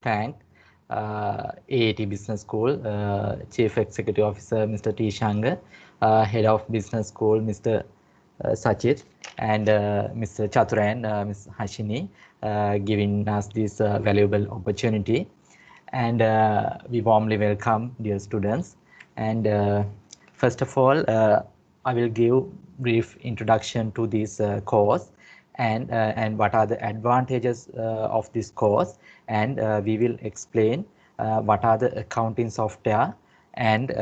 thank AAT Business School Chief Executive Officer Mr. T. Shankar, Head of Business School Mr. Sachit, and Mr. Chaturan, Ms. Hashini, giving us this valuable opportunity. And we warmly welcome dear students. And first of all, I will give brief introduction to this course and what are the advantages of this course, and we will explain what are the accounting software, and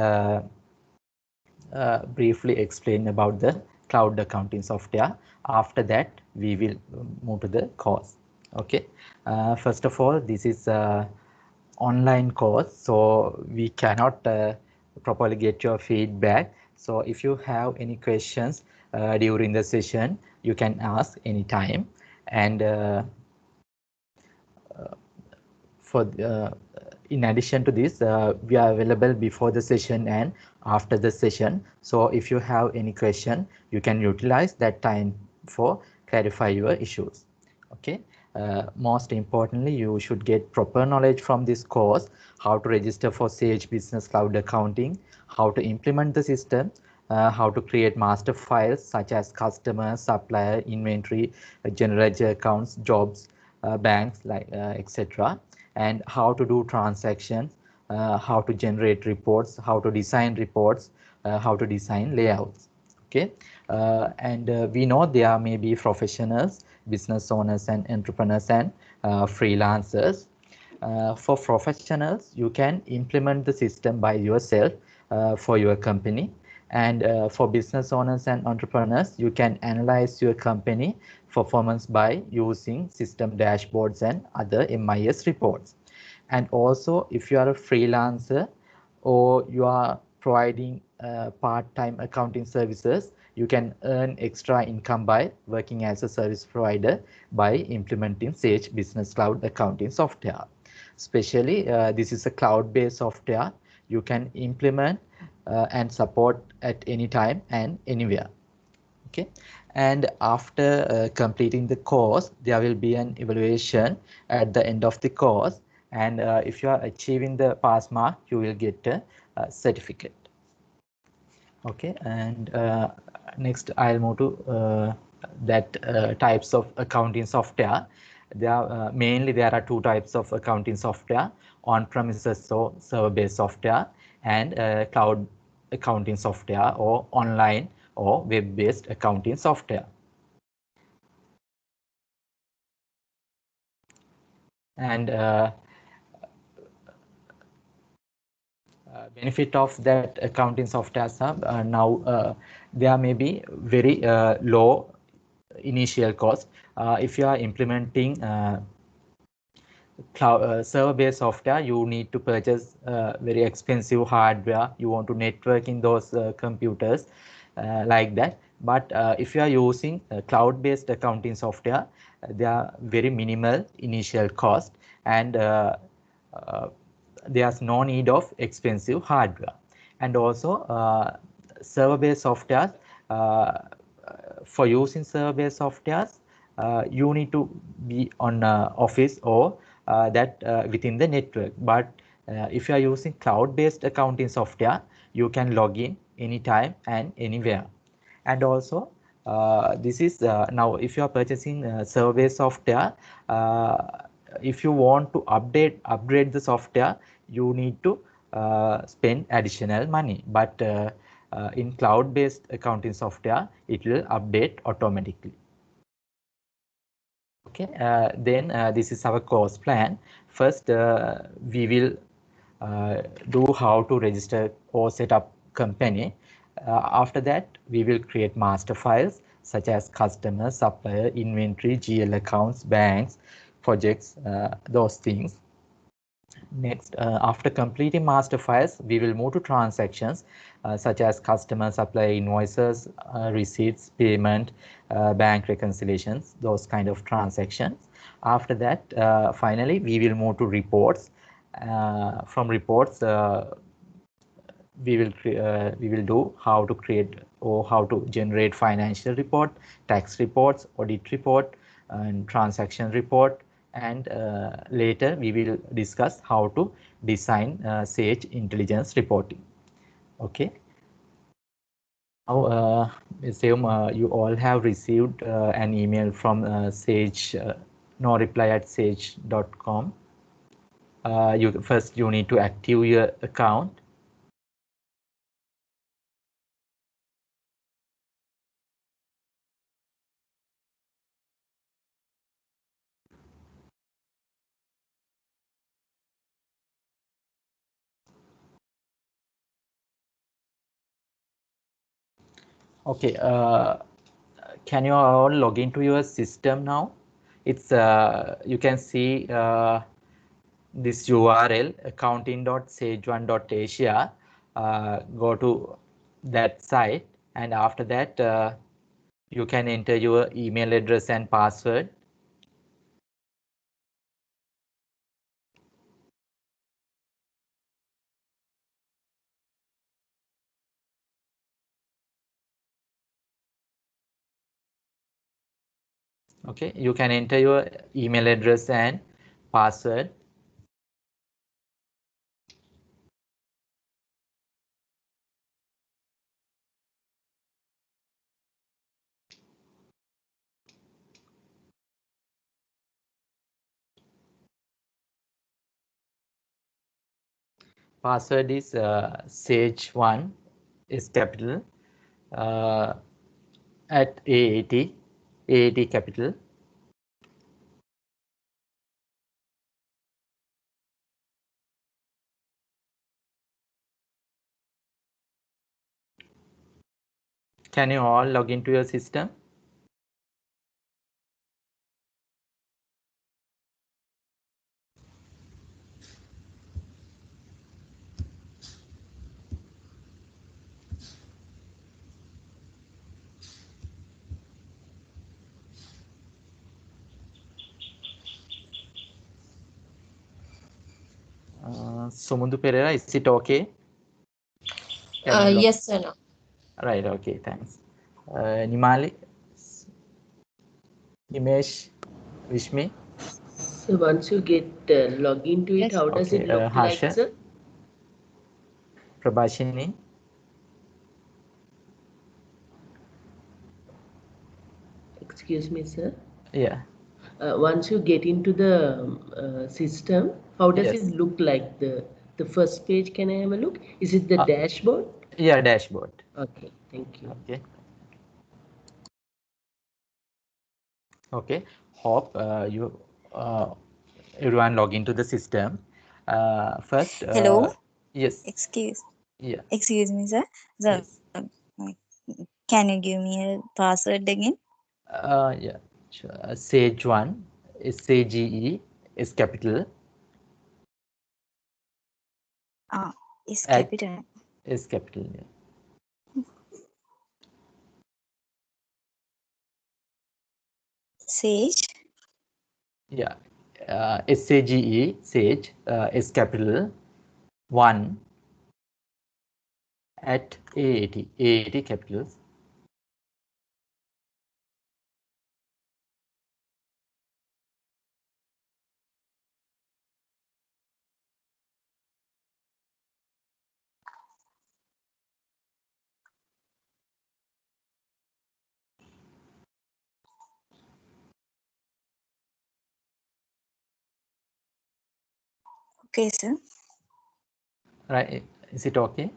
briefly explain about the cloud accounting software. After that, we will move to the course. Okay. First of all, this is online course, so we cannot properly get your feedback. So if you have any questions during the session, you can ask anytime. And for in addition to this, we are available before the session and after the session. So if you have any question, you can utilize that time for clarify your issues. Okay. Most importantly, you should get proper knowledge from this course: how to register for Sage Business Cloud Accounting, how to implement the system, how to create master files such as customer, supplier, inventory, general ledger accounts, jobs, banks, like etc., and how to do transactions, how to generate reports, how to design reports, how to design layouts. Okay. And we know there may be professionals, business owners and entrepreneurs, and freelancers. For professionals, you can implement the system by yourself for your company. And for business owners and entrepreneurs, you can analyze your company performance by using system dashboards and other MIS reports. And also, if you are a freelancer or you are providing part-time accounting services, you can earn extra income by working as a service provider by implementing Sage Business Cloud Accounting software. Especially, this is a cloud-based software you can implement and support at any time and anywhere. Okay. And after completing the course, there will be an evaluation at the end of the course, and if you are achieving the pass mark, you will get a certificate. Okay. And next I'll move to that types of accounting software. There are mainly there are two types of accounting software: on-premises or server-based software, and cloud accounting software, or online or web-based accounting software. And benefit of that accounting software are now there may be very low initial cost. If you are implementing cloud server-based software, you need to purchase very expensive hardware. You want to network in those computers like that. But if you are using cloud-based accounting software, they are very minimal initial cost, and there's no need of expensive hardware. And also server-based software, for using server-based softwares, you need to be on office or that within the network. But if you are using cloud-based accounting software, you can log in anytime and anywhere. And also this is now if you are purchasing server software, if you want to upgrade the software, you need to spend additional money. But in cloud-based accounting software, it will update automatically. Okay. Then this is our course plan. First, we will do how to register or set up company. After that, we will create master files such as customer, supplier, inventory, GL accounts, banks, projects, those things. Next, after completing master files, we will move to transactions such as customer, supplier invoices, receipts, payment, bank reconciliations, those kind of transactions. After that, finally, we will move to reports. From reports, we will do how to create or how to generate financial report, tax reports, audit report, and transaction report, and later we will discuss how to design Sage Intelligence Reporting. Okay. Now, assume you all have received an email from Sage, no reply at sage.com. You need to active your account. Okay, can you all log into your system now? It's you can see this URL accounting.sage1.asia. Go to that site, and after that you can enter your email address and password. Okay, you can enter your email address and password. Password is Sage1 is capital at AAT capital. Can you all log into your system? Sumundu Pereira, is it okay? Yes, sir. No. Right, okay, thanks. Nimali, Nimesh, Vishmi. So once you get log into it, Yes. how does Okay, it look like, Harsha, sir? Prabhashini. Excuse me, sir. Yeah. Once you get into the system, how does Yes. it look like? The first page, can I have a look? Is it the dashboard? Yeah, dashboard. Okay, thank you. Okay. Okay. Hope you everyone log into the system. First. Hello. Yes. Excuse Yeah. me, sir. So, Yes. can you give me a password again? Yeah. Sure. Sage1 is SAGE is capital. Is At capital. is capital. Yeah. Sage. Yeah. SAGE Sage is capital 1 at AAT capitals. Okay, sir. Right. Is it okay?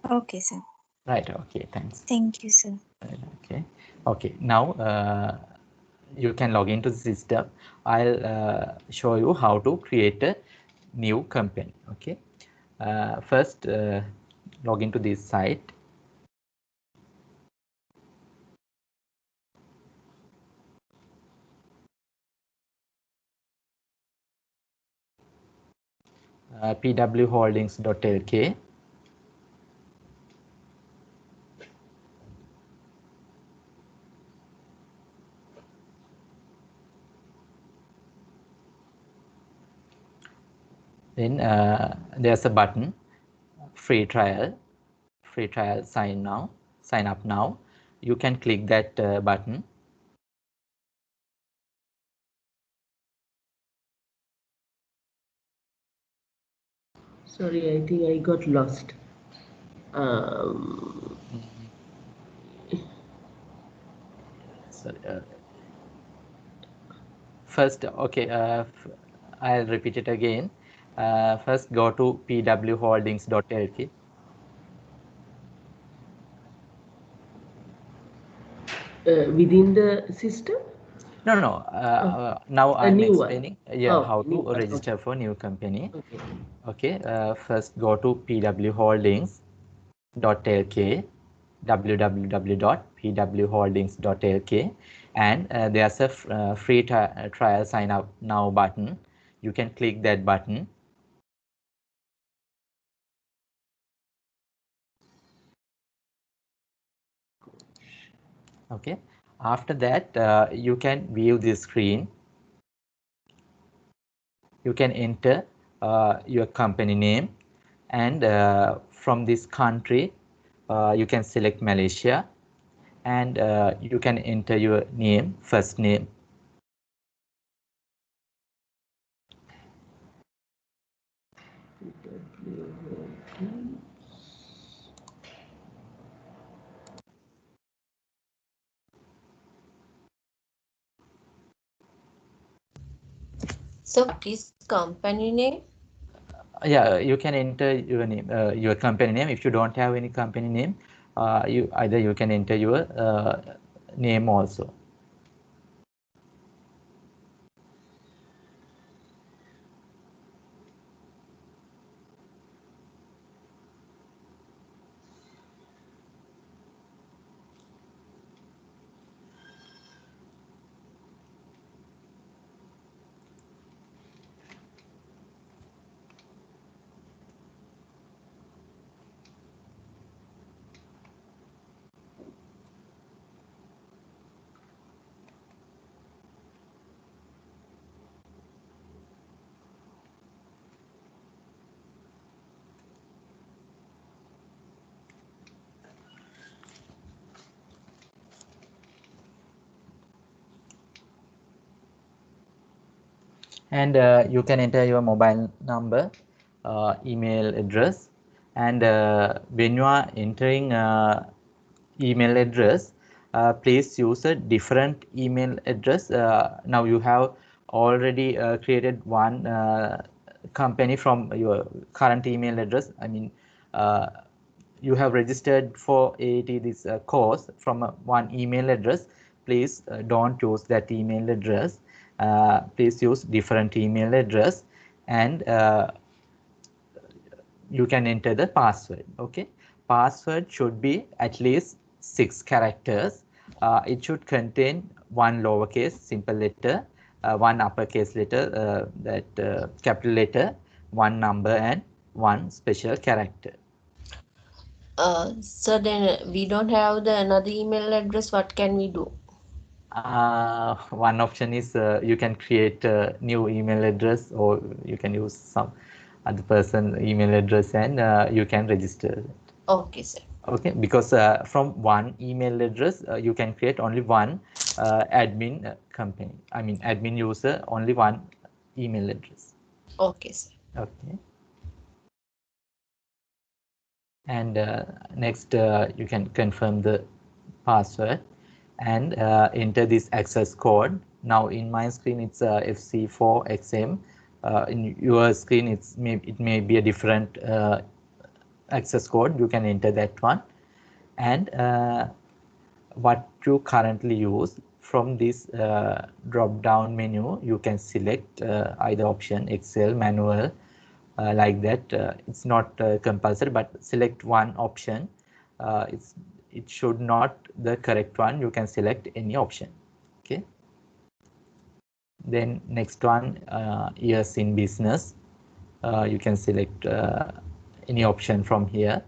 Okay, sir. Right. Okay. Thanks. Thank you, sir. Right, okay. Okay. Now you can log into the system. I'll show you how to create a new company. Okay. First, log into this site. pwholdings.lk. Then there's a button, free trial sign up now. You can click that button. Sorry, I think I got lost. So, first, okay, I'll repeat it again. First, go to pwholdings.lk. Within the system? No. Now A I'm new one. explaining Oh, how new to one. register for new company. Okay. Okay. First, go to pwholdings.lk, www.pwholdings.lk, and there's a free trial sign up now button. You can click that button. Okay. After that, you can view this screen. You can enter your company name, and from this country, you can select Malaysia, and you can enter your name, first name. So what is company name? Yeah, you can enter your name, your company name. If you don't have any company name, you can enter your name also. And you can enter your mobile number, email address, and when you are entering email address, please use a different email address. Now you have already created one company from your current email address. I mean, you have registered for AAT this course from one email address. Please don't use that email address. Please use different email address, and you can enter the password. Okay, password should be at least 6 characters. It should contain one lowercase simple letter, one uppercase letter, that capital letter, one number, and one special character. So then we don't have the another email address. What can we do? One option is you can create a new email address, or you can use some other person email address, and you can register. Okay, sir. Okay, because from one email address, you can create only one admin company. I mean, admin user, only one email address. Okay, sir. Okay. And next, you can confirm the password and enter this access code. Now in my screen, it's FC4XM. In your screen, it may be a different access code. You can enter that one. And what you currently use, from this drop down menu, you can select either option, Excel, manual, like that. It's not compulsory, but select one option. It should not the correct one. You can select any option. Okay. Then next one, years in business. You can select any option from here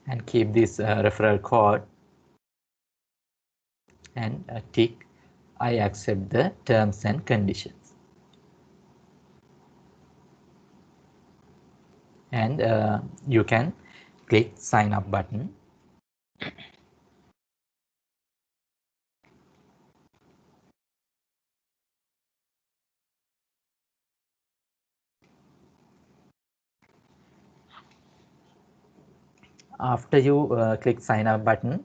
and keep this referral code and tick I accept the terms and conditions. And you can click sign up button. After you click sign up button,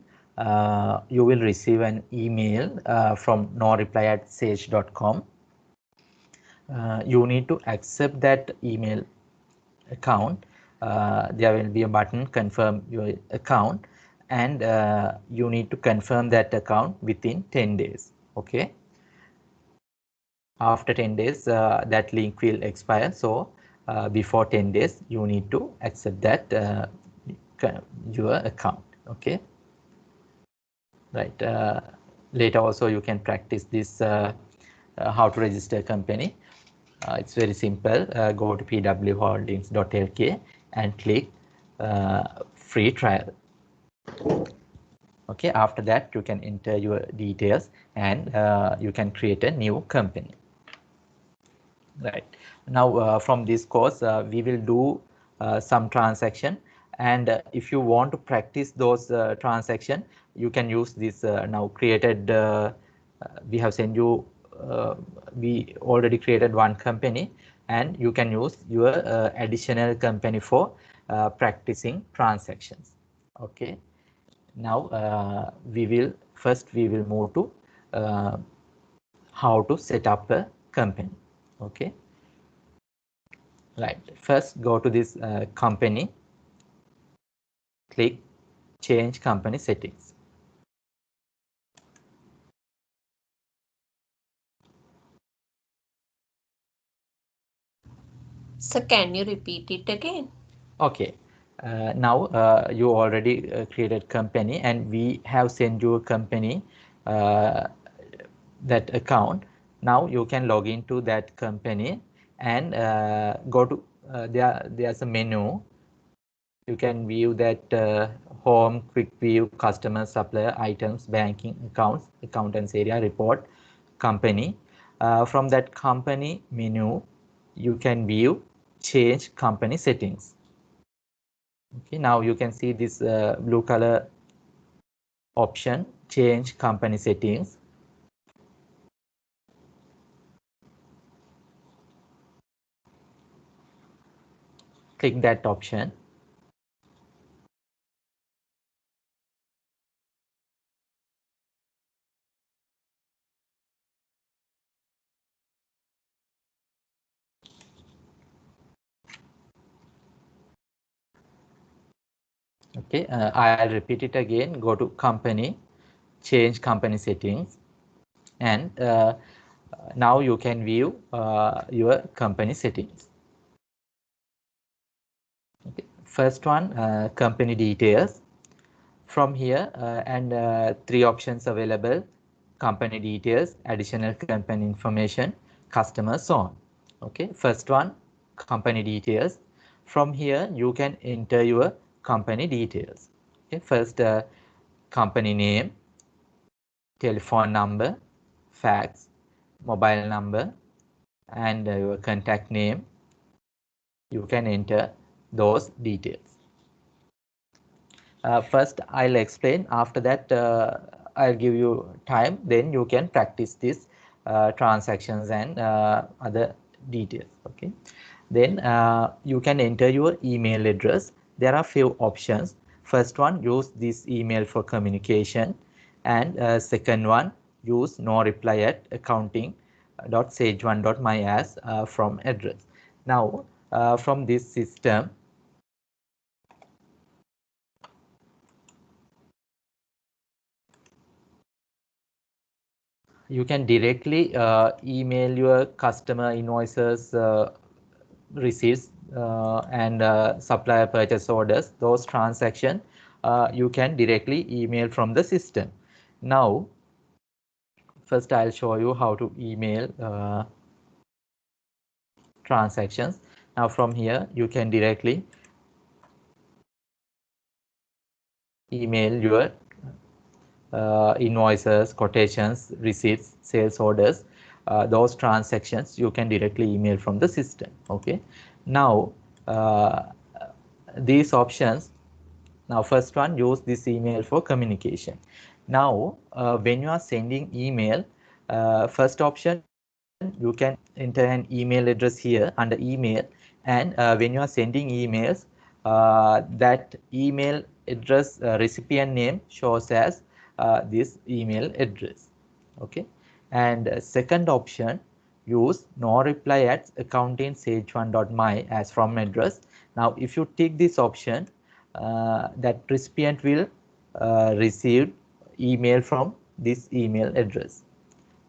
you will receive an email from noreply@sage.com. You need to accept that email account. There will be a button confirm your account, and you need to confirm that account within 10 days. Okay. After 10 days, that link will expire. So before 10 days, you need to accept that your account. Okay. Right. Later also you can practice this how to register a company. It's very simple. Go to pwholdings.lk and click free trial. Okay, after that you can enter your details and you can create a new company. Right. Now from this course we will do some transaction, and if you want to practice those transaction, you can use this now created we have sent you we already created one company, and you can use your additional company for practicing transactions. Okay. Now we will move to how to set up a company. Okay. Right. First, go to this company. Click change company settings. So can you repeat it again? Okay. Now you already created company, and we have sent you a company that account. Now you can log into that company and go to there's a menu. You can view that home, quick view, customer, supplier, items, banking, accounts, accountants area, report, company. From that company menu, you can view change company settings. Okay, now you can see this blue color option, change company settings. Click that option. Okay, I'll repeat it again. Go to company, change company settings, and now you can view your company settings. Okay. First one, company details. From here, and three options available: company details, additional company information, customer, so on. Okay, first one, company details. From here, you can enter your company details. Okay, first, company name, telephone number, fax, mobile number, and your contact name. You can enter those details. First, I'll explain. After that, I'll give you time. Then you can practice these transactions and other details. Okay. Then you can enter your email address. There are few options. First one, use this email for communication, and second one, use noreply@accounting.sage1.my as from address. Now, from this system, you can directly email your customer invoices, receipts, and supplier purchase orders. Those transactions you can directly email from the system. Now, first I'll show you how to email transactions. Now from here, you can directly email your invoices, quotations, receipts, sales orders. Those transactions you can directly email from the system. Okay. Now these options. Now first one, use this email for communication. Now when you are sending email, first option, you can enter an email address here under email, and when you are sending emails, that email address recipient name shows as this email address. Okay, and second option, use no reply at accounting sage1.my as from address. Now if you tick this option, that recipient will receive email from this email address.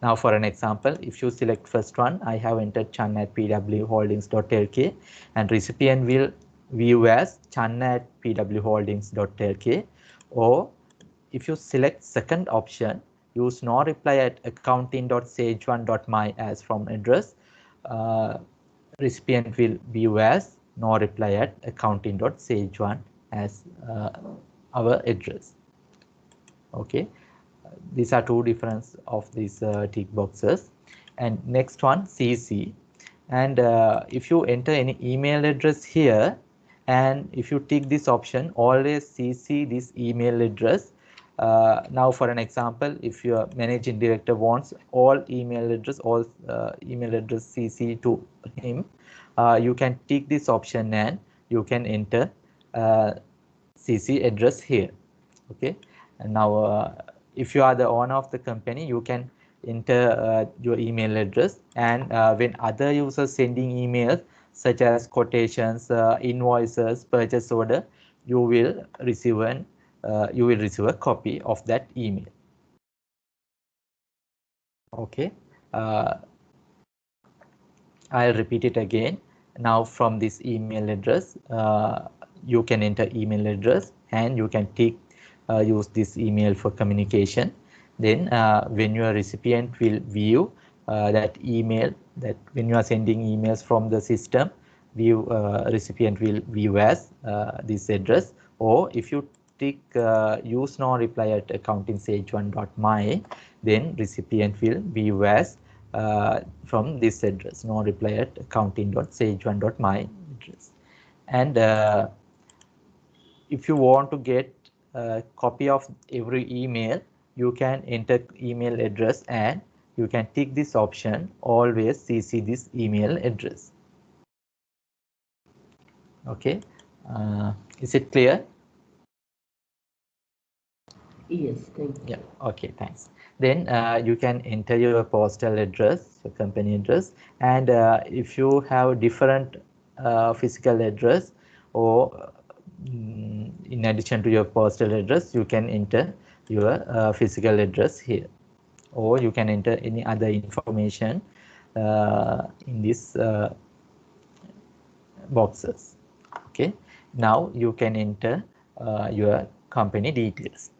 Now for an example, if you select first one, I have entered chan@pwholdings.lk and recipient will view as chan@pwholdings.lk. Or if you select second option, use no reply at accounting.sage1.my as from address, recipient will view as no reply at accounting.sage1 as our address. Okay, these are two difference of these tick boxes. And next one, CC. And if you enter any email address here, and if you tick this option, always CC this email address. Now for an example, if your managing director wants all email address CC to him, you can tick this option and you can enter CC address here. Okay, and now if you are the owner of the company, you can enter your email address, and when other users sending emails such as quotations, invoices, purchase order, you will receive a copy of that email. Okay, I'll repeat it again. Now from this email address, you can enter email address and you can use this email for communication. Then when your recipient will view that email, that when you are sending emails from the system, recipient will view as this address. Or if you tick use no reply at accounting sage1.my, then recipient will view as from this address, no reply at accounting.sage1.my address. And if you want to get a copy of every email, you can enter email address and you can tick this option, always CC this email address. Okay, is it clear? Yes, thank you. Yeah, okay, thanks. Then you can enter your postal address, your company address, and if you have different physical address, or in addition to your postal address, you can enter your physical address here, or you can enter any other information in these boxes. Okay, now you can enter your company details.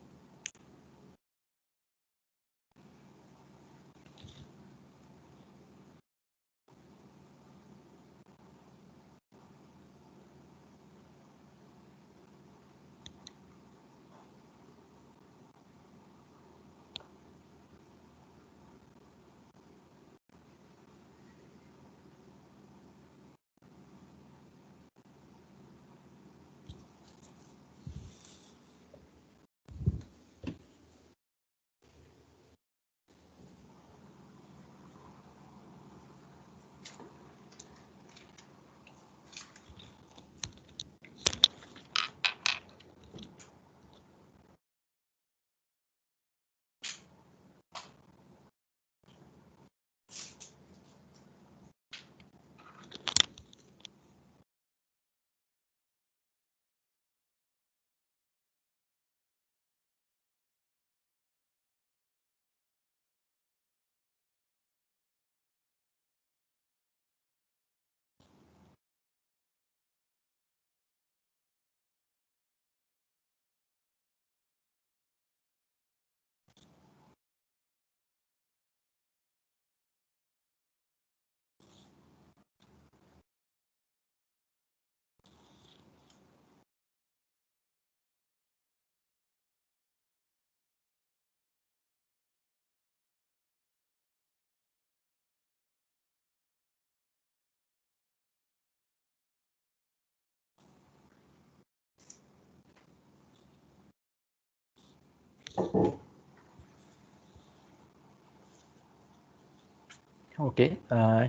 Okay,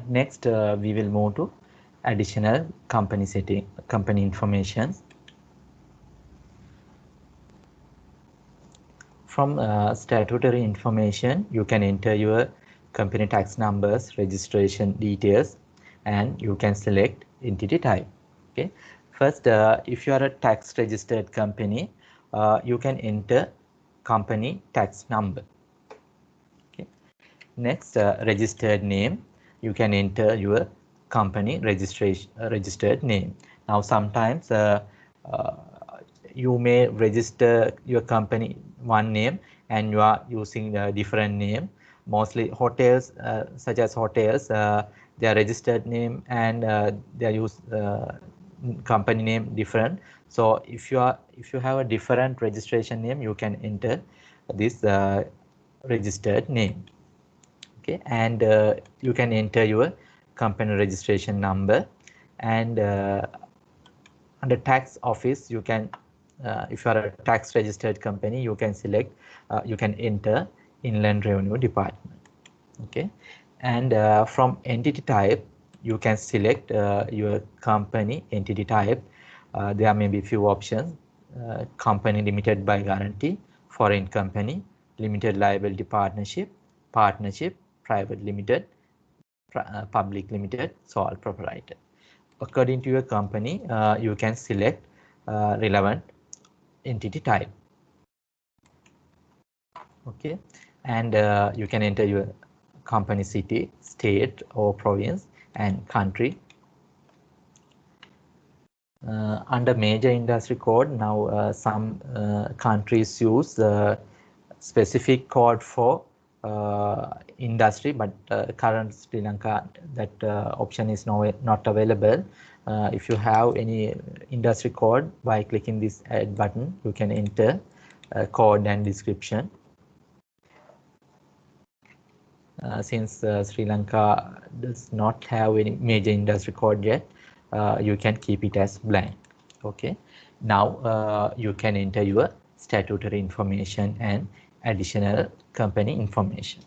next we will move to additional company information. From statutory information, you can enter your company tax numbers, registration details, and you can select entity type. Okay. First, if you are a tax registered company, you can enter company tax number. Okay. Next, registered name, you can enter your company registration registered name. Now, sometimes you may register your company one name and you are using a different name. Mostly hotels, such as hotels, their registered name and their use company name different. So if you have a different registration name, you can enter this registered name. Okay, and you can enter your company registration number, and under tax office you can if you are a tax registered company, you can select you can enter Inland Revenue Department. Okay, and from entity type you can select your company entity type. There may be few options: company limited by guarantee, foreign company, limited liability partnership, partnership, private limited, public limited, sole proprietor. According to your company, you can select relevant entity type. Okay, and you can enter your company city, state or province, and country. Under major industry code, now some countries use specific code for industry, but current Sri Lanka that option is not available. If you have any industry code, by clicking this add button, you can enter code and description. Since Sri Lanka does not have any major industry code yet, you can keep it as blank. Okay, now you can enter your statutory information and additional company information.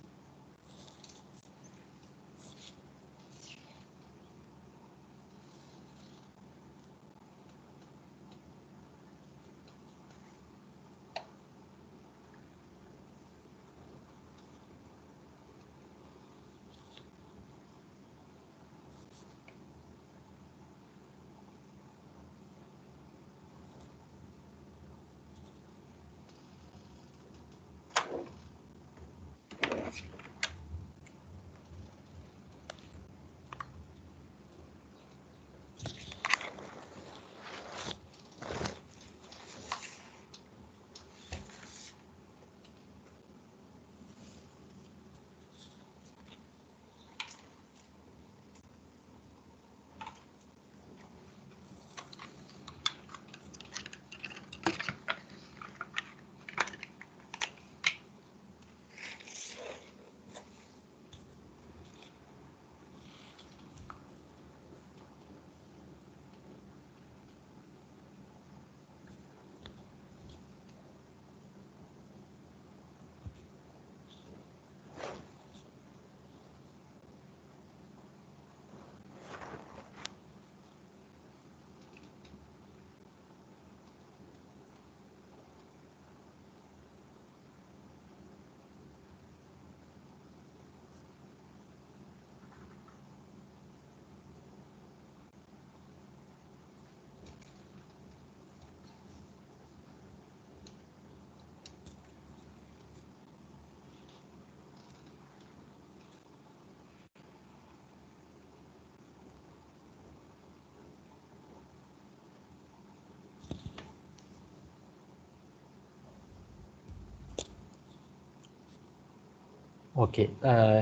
Okay,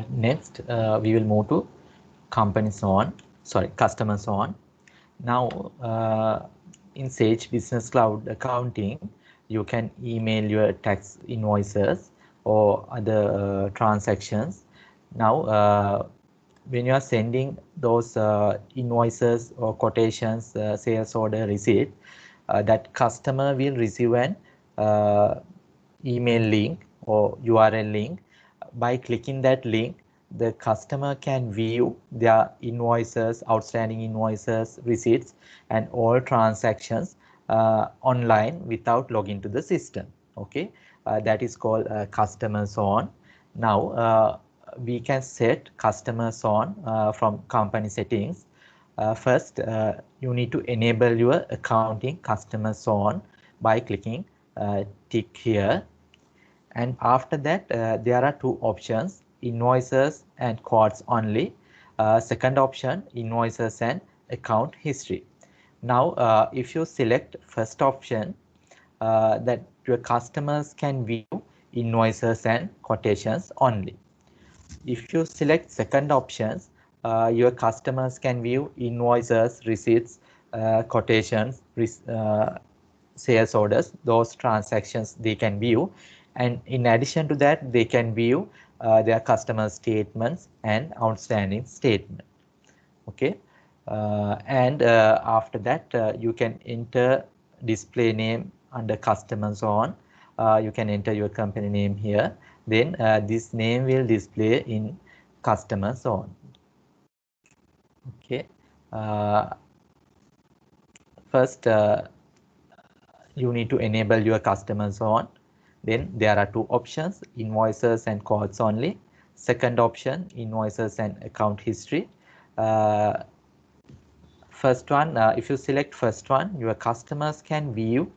next we will move to customer zone. Now in Sage Business Cloud Accounting, you can email your tax invoices or other transactions. Now when you are sending those invoices or quotations, sales order, receipt, that customer will receive an email link or URL link. By clicking that link, the customer can view their invoices, outstanding invoices, receipts, and all transactions online without logging to the system. Okay, that is called customer zone. Now we can set customer zone from company settings. First, you need to enable your accounting customer zone by clicking tick here. And after that, there are two options: invoices and quotes only. Second option, invoices and account history. Now, if you select first option, that your customers can view invoices and quotations only. If you select second options, your customers can view invoices, receipts, quotations, sales orders. Those transactions they can view, and in addition to that, they can view their customer statements and outstanding statement. Okay, and after that, you can enter display name under customer zone. You can enter your company name here. Then this name will display in customer zone. Okay. First, you need to enable your customer zone. Then there are two options: invoices and quotes only. Second option, invoices and account history. First one, if you select first one, your customers can view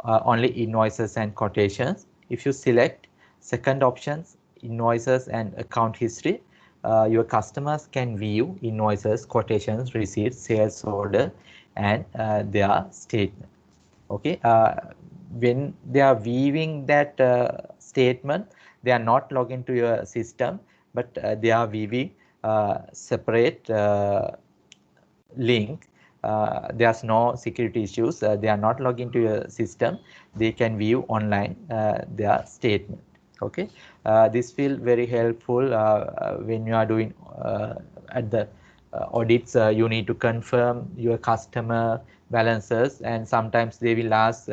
only invoices and quotations. If you select second options, invoices and account history, your customers can view invoices, quotations, receipts, sales order, and their statement. Okay, when they are viewing that statement, they are not logged into your system, but they are viewing separate link. There's no security issues. They are not logged into your system. They can view online their statement. Okay, this will very helpful when you are doing at the audits. You need to confirm your customer balances, and sometimes they will ask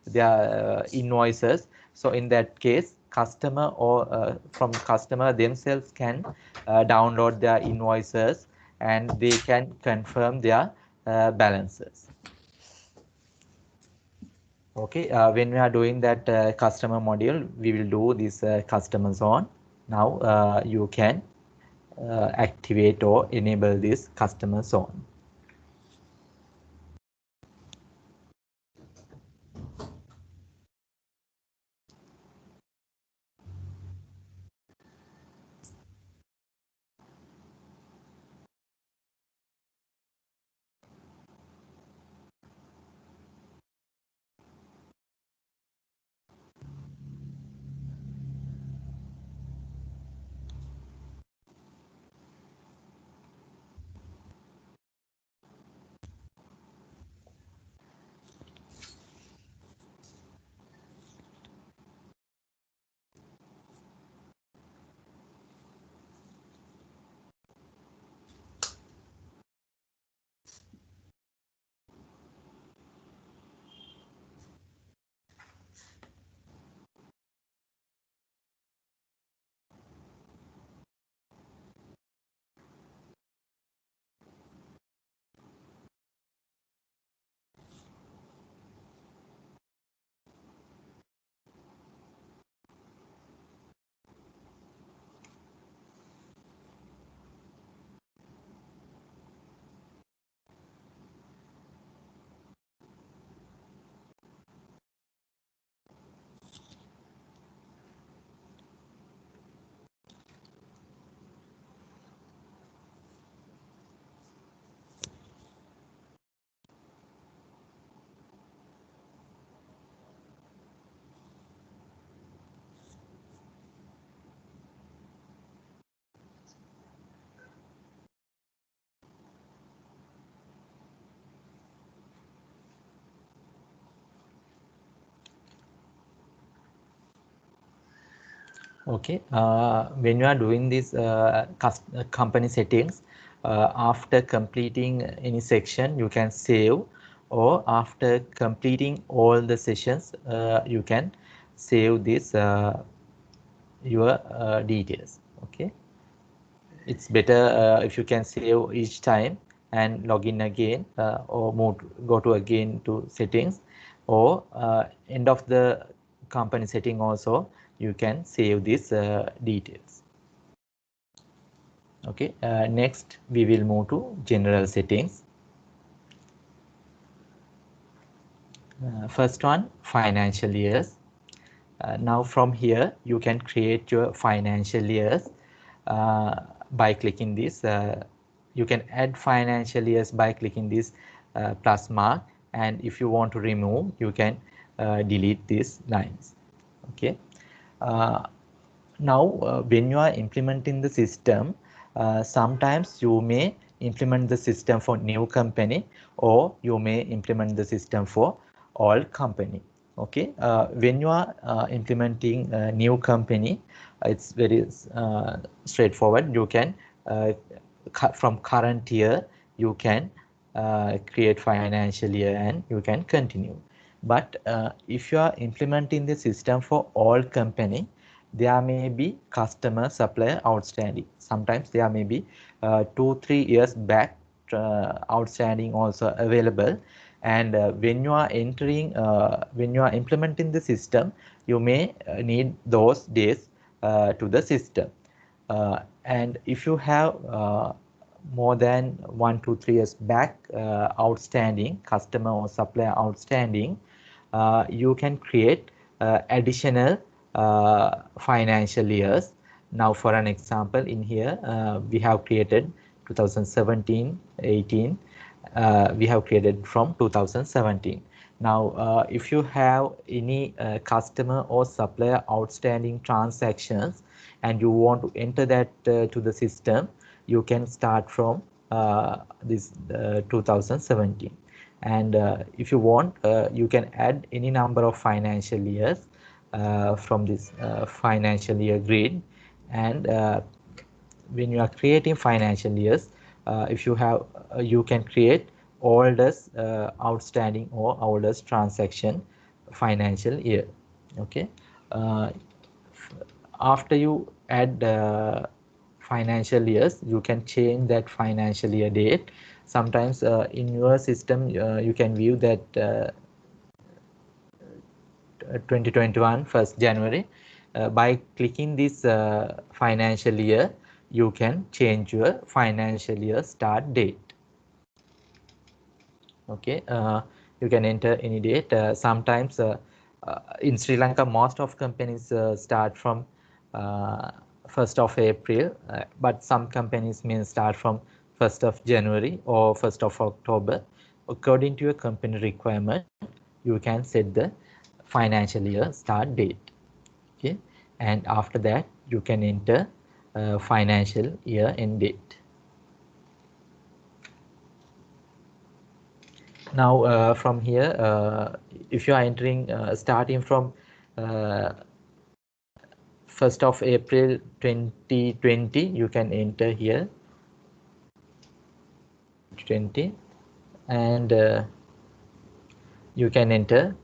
their invoices. So in that case, customer or from customer themselves can download their invoices, and they can confirm their balances. Okay, when we are doing that customer module, we will do this customer zone. Now you can activate or enable this customer zone. Okay, when you are doing this company settings, after completing any section, you can save, or after completing all the sessions, you can save this your details. Okay, it's better if you can save each time and log in again, or go to again to settings, or end of the company setting also you can save these details. Okay, next we will move to general settings. First one, financial years. Now from here you can create your financial years by clicking this. You can add financial years by clicking this plus mark, and if you want to remove you can delete these lines. Okay, now when you are implementing the system, sometimes you may implement the system for new company, or you may implement the system for all company. Okay, when you are implementing a new company, it's very straightforward. You can from current year you can create financial year and you can continue. But if you are implementing the system for all company, there may be customer supplier outstanding. Sometimes there may be 2-3 years back outstanding also available, and when you are entering when you are implementing the system, you may need those days to the system. And if you have more than 1-3 years back outstanding customer or supplier outstanding, you can create additional financial years. Now for an example, in here we have created 2017-18. We have created from 2017. Now if you have any customer or supplier outstanding transactions and you want to enter that to the system, you can start from this 2017. And if you want, you can add any number of financial years from this financial year grid. And when you are creating financial years, if you have you can create oldest outstanding or oldest transaction financial year. Okay, after you add financial years, you can change that financial year date. Sometimes in your system you can view that 2021 1st January. By clicking this financial year, you can change your financial year start date. Okay, you can enter any date. Sometimes in Sri Lanka, most of companies start from 1st of April, but some companies may start from 1st of January or 1st of October. According to your company requirement, you can set the financial year start date. Okay, and after that you can enter financial year end date. Now from here, if you are entering starting from 1st of April 2020, you can enter here 20, and you can enter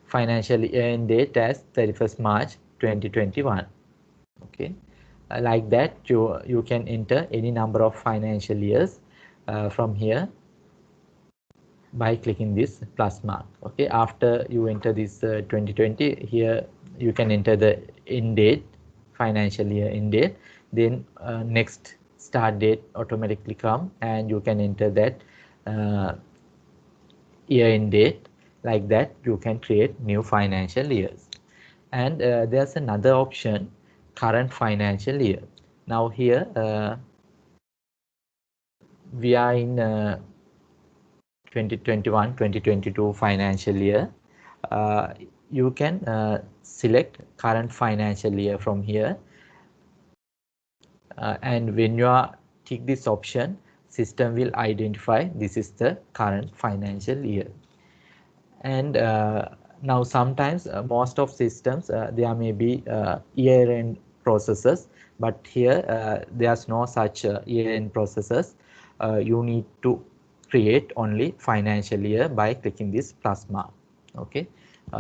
financial year end date as 31st March 2021. Okay, like that you can enter any number of financial years from here by clicking this plus mark. Okay, after you enter this 2020, here you can enter the end date, financial year end date. Then next start date automatically come, and you can enter that year end date. Like that you can create new financial years. And there's another option, current financial year. Now here we are in 2021-2022 financial year. You can select current financial year from here, and when you are tick this option, system will identify this is the current financial year. And now sometimes most of systems there may be year-end processes, but here there's no such year-end processes. You need to create only financial year by clicking this plus mark. Okay,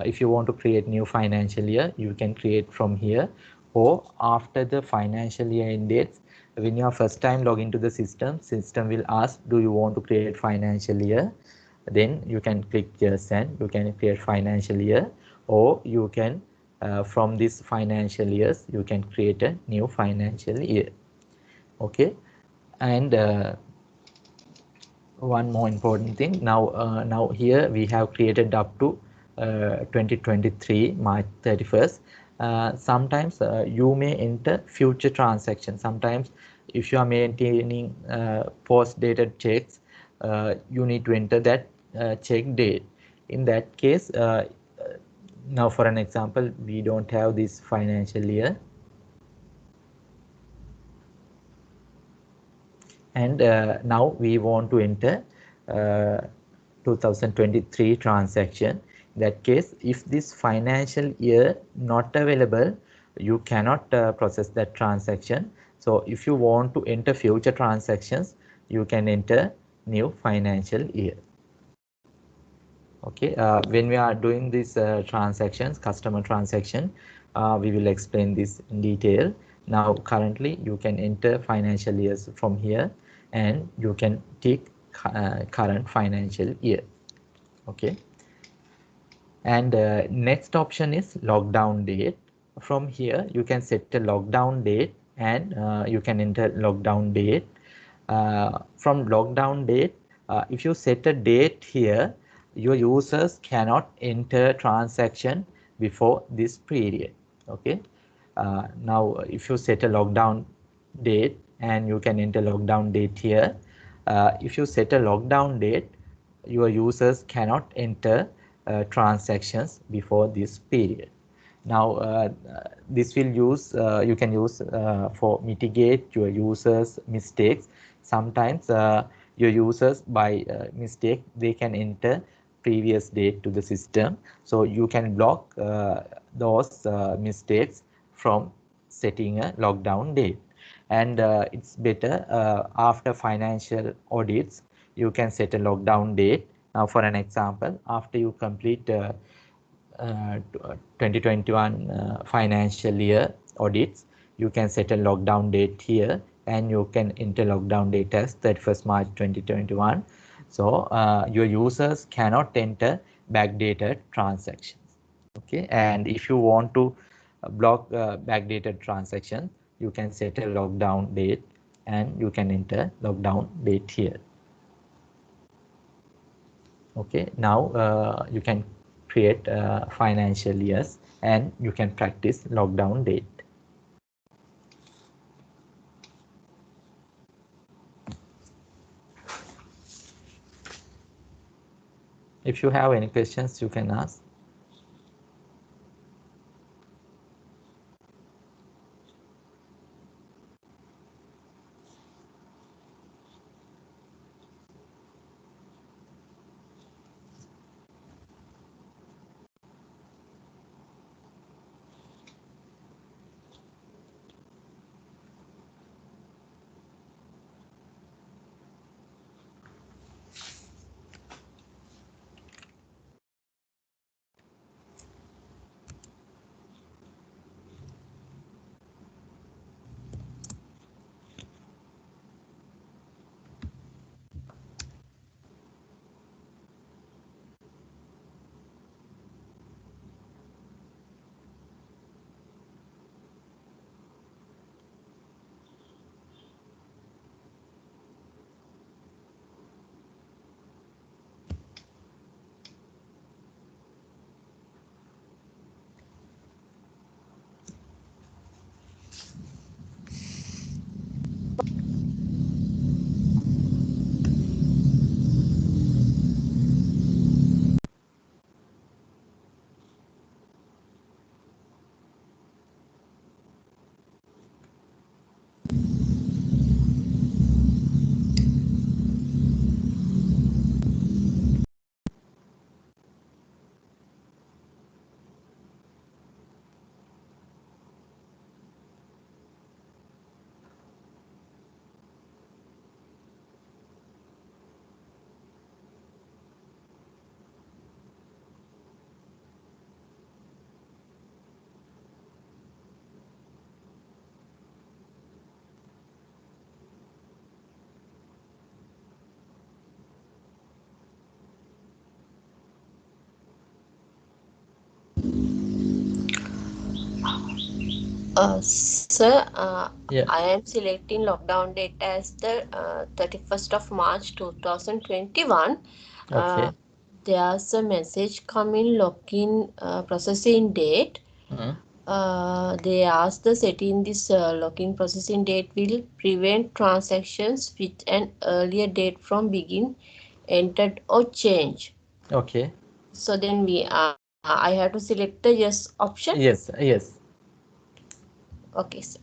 if you want to create new financial year, you can create from here, or after the financial year end dates, when you are first time log into the system will ask, do you want to create financial year? Then you can click yes and you can create financial year, or you can from this financial years you can create a new financial year. Okay, and one more important thing, now here we have created up to 2023 March 31st. Sometimes you may enter future transactions. Sometimes if you are maintaining post dated checks, you need to enter that check date. In that case, now for an example, we don't have this financial year, and now we want to enter 2023 transaction. In that case, if this financial year not available, you cannot process that transaction. So if you want to enter future transactions, you can enter new financial year. Okay, when we are doing these transactions, customer transaction, we will explain this in detail. Now currently you can enter financial years from here, and you can take current financial year. Okay, and next option is lockdown date. From here you can set a lockdown date, and you can enter lockdown date. From lockdown date, if you set a date here, your users cannot enter transaction before this period. Okay, now if you set a lockdown date, and you can enter lockdown date here. If you set a lockdown date, your users cannot enter transactions before this period. Now this will use you can use for mitigate your users mistakes. Sometimes your users by mistake they can enter previous date to the system, so you can block those mistakes from setting a lockdown date. And it's better after financial audits you can set a lockdown date. Now for an example, after you complete 2021 financial year audits, you can set a lockdown date here, and you can enter lockdown date as 31st March 2021. So your users cannot enter backdated transactions. Okay, and if you want to block backdated transactions, you can set a lockdown date, and you can enter lockdown date here. Okay, now you can create financial years, and you can practice lockdown date. If you have any questions, you can ask. Sir, Yeah. I am selecting lockdown date as the 31st of March 2021. Okay. There's a message coming login processing date. Mhm. They ask the setting this login processing date will prevent transactions with an earlier date from being entered or changed. Okay. So then I have to select the yes option. Yes. Yes. Okay, sir.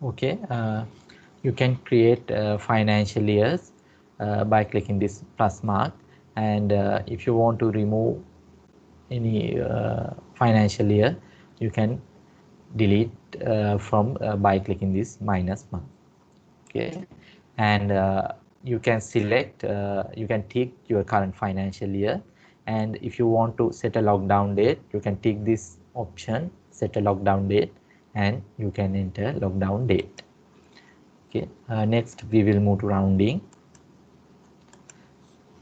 Okay. You can create financial years by clicking this plus mark, and if you want to remove any financial year, you can delete from by clicking this minus mark. Okay, and you can select, you can tick your current financial year, and if you want to set a lockdown date, you can tick this option, set a lockdown date, and you can enter lockdown date. Okay, next we will move to rounding.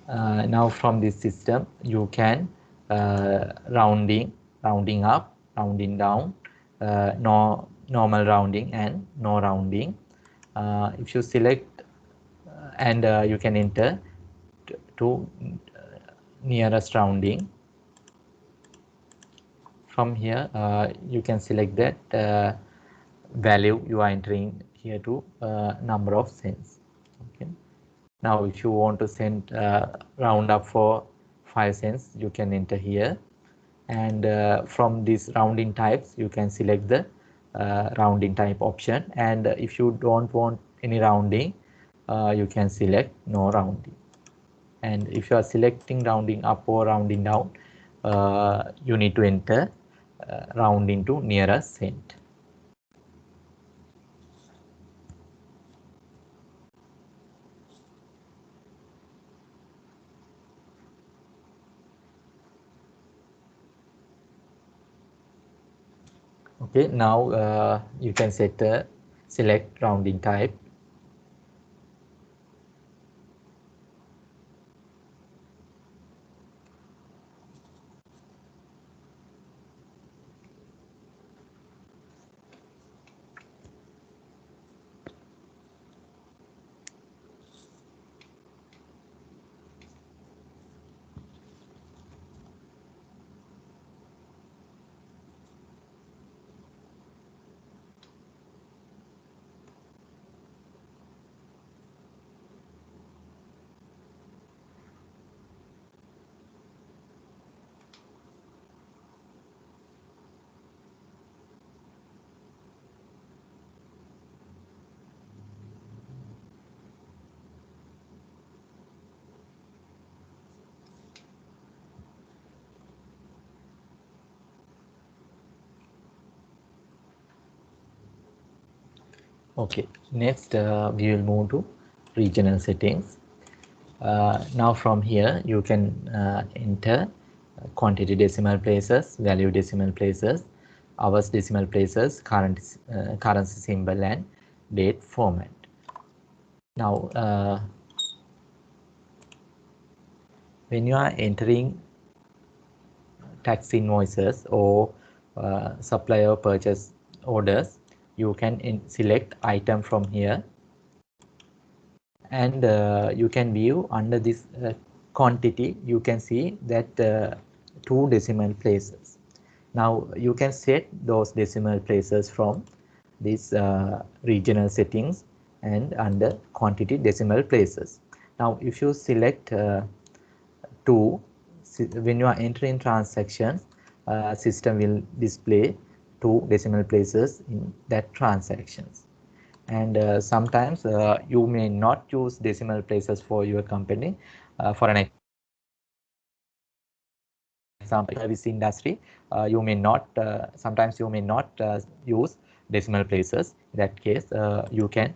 Now from this system you can rounding up, rounding down, no normal rounding and no rounding. If you select and you can enter to nearest rounding. From here you can select that value you are entering here to number of cents. Okay. Now if you want to send round up for 5 cents, you can enter here, and from these rounding types you can select the rounding type option, and if you don't want any rounding you can select no rounding. And if you are selecting rounding up or rounding down, you need to enter rounding to nearest cent. Okay, now you can select rounding type. Okay, next we will move to regional settings. Now from here you can enter quantity decimal places, value decimal places, hours decimal places, currency symbol, and date format. Now when you are entering tax invoices or supplier purchase orders, you can select item from here, and you can view under this quantity. You can see that 2 decimal places. Now you can set those decimal places from these regional settings and under quantity decimal places. Now if you select 2, when you are entering transactions, system will display 2 decimal places in that transactions. And sometimes you may not use decimal places for your company. For an example, service industry, you may not, sometimes you may not use decimal places. In that case, you can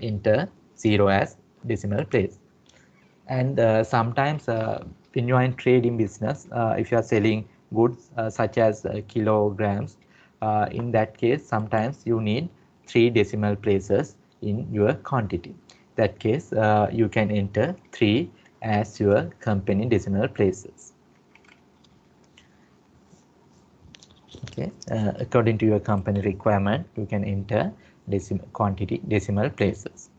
enter 0 as decimal place. And sometimes when you are in trading business, if you are selling goods such as kilograms, in that case, sometimes you need 3 decimal places in your quantity. That case, you can enter 3 as your company decimal places. Okay, according to your company requirement, you can enter decimal places.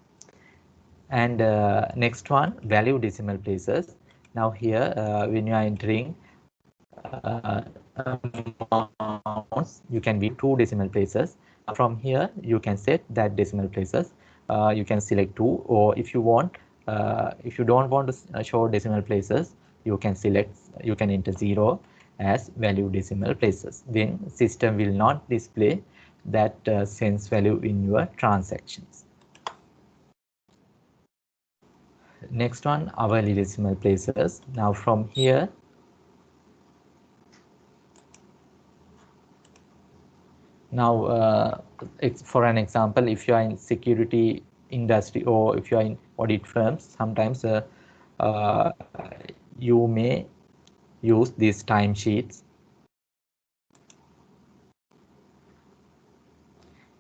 And next one, value decimal places. Now here, when you are entering amounts, you can be 2 decimal places. From here, you can set that decimal places. You can select 2, or if you want, if you don't want to show decimal places, you can enter 0 as value decimal places. Then system will not display that cents value in your transactions. Next one, hourly decimal places. Now from here, now for an example, if you are in security industry or if you are in audit firms, sometimes you may use these timesheets.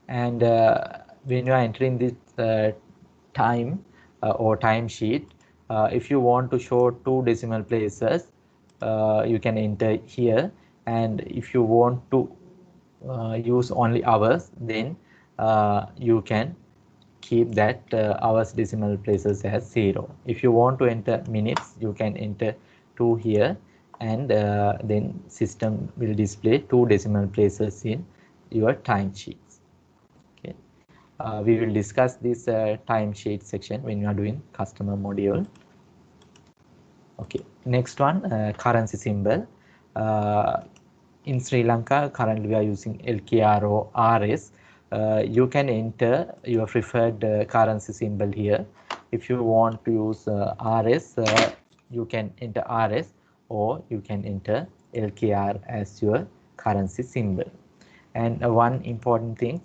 And when you are entering this time or timesheet, if you want to show 2 decimal places, you can enter here. And if you want to use only hours, then you can keep that hours decimal places as 0. If you want to enter minutes, you can enter 2 here, and then system will display 2 decimal places in your timesheets. Okay, we will discuss this timesheet section when you are doing customer module. Okay, next one, currency symbol. In Sri Lanka, currently we are using LKR RS. You can enter your preferred currency symbol here. If you want to use RS, you can enter RS, or you can enter LKR as your currency symbol. And one important thing,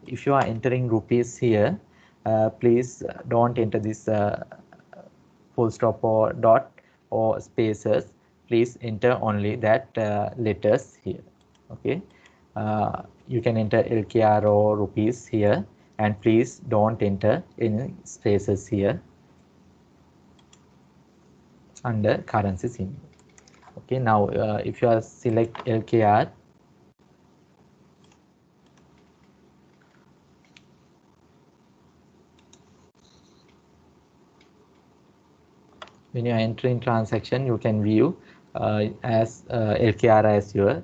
if you are entering rupees here, please don't enter this full stop or dot or spaces. Please enter only that letters here. Okay, you can enter LKR or rupees here, and please don't enter any spaces here under currency symbol. Okay, now if you are select LKR, when you are entering transaction, you can view as LKR as your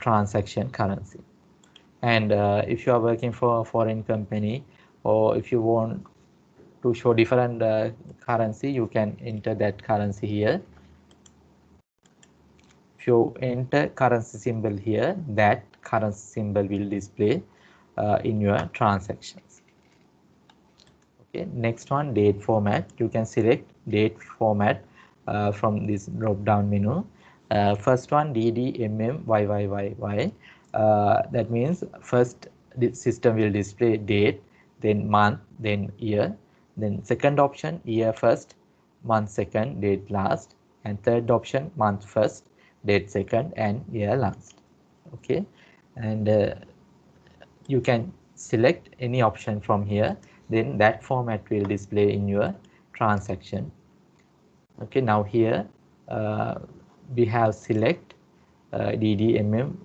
transaction currency. And if you are working for a foreign company, or if you want to show different currency, you can enter that currency here. If you enter currency symbol here, that currency symbol will display in your transactions. Okay, next one, date format. You can select date format from this drop down menu. First one, DDMMYYYY. That means first the system will display date, then month, then year. Then second option, year first, month second, date last. And third option, month first, date second, and year last. Okay, and you can select any option from here, then that format will display in your transaction. Okay, now here we have select DDMM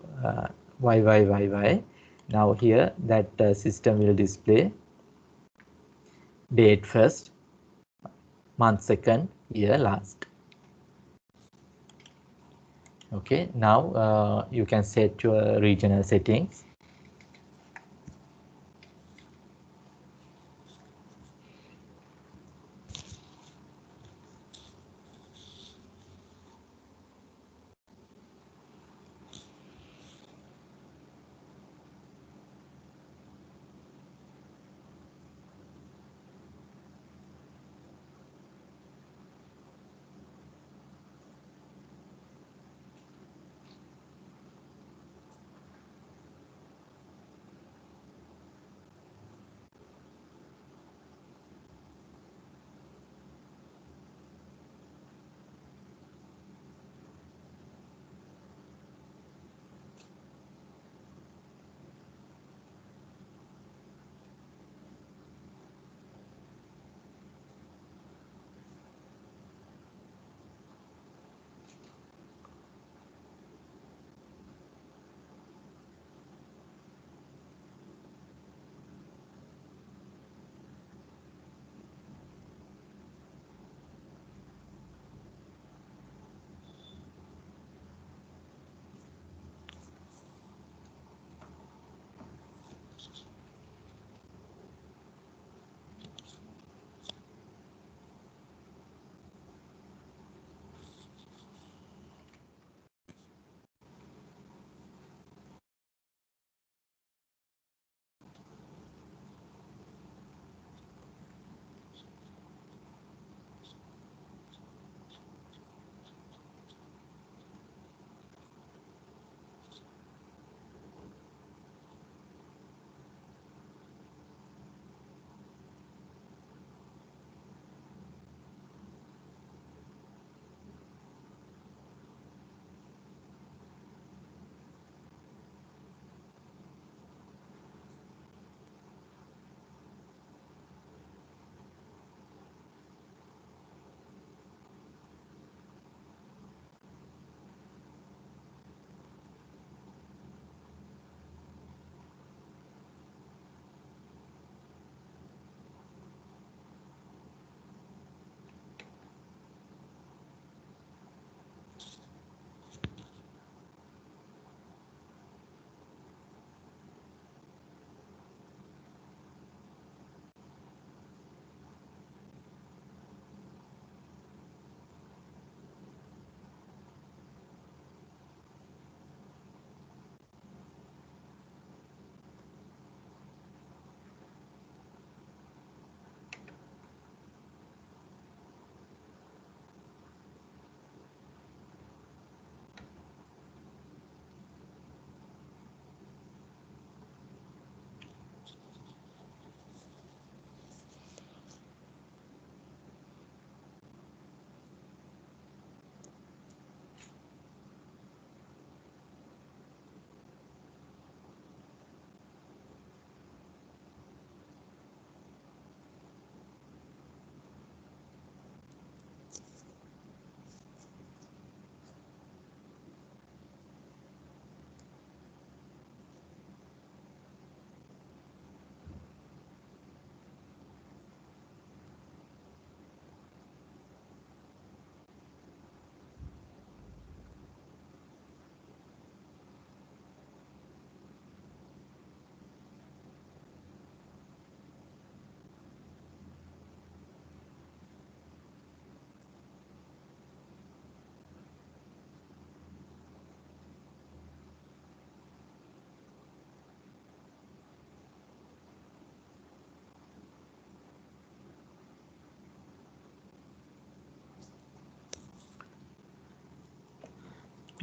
YYYY. Now here that system will display date first, month second, year last. Okay, now you can set your regional settings.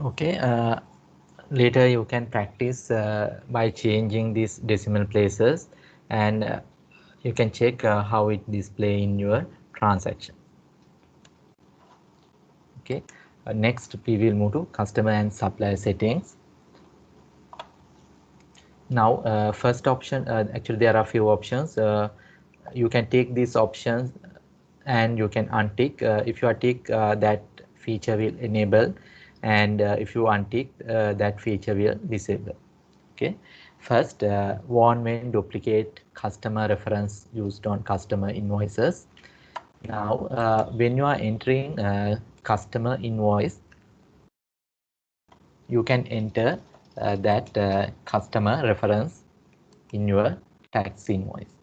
Okay, later you can practice by changing these decimal places, and you can check how it display in your transaction. Okay, next we will move to customer and supplier settings. Now first option, actually there are few options. You can take these options and you can untick. If you are tick, that feature will enable, and if you untick, that feature will disable. Okay, first warn when duplicate customer reference used on customer invoices. Now when you are entering customer invoice, you can enter that customer reference in your tax invoice.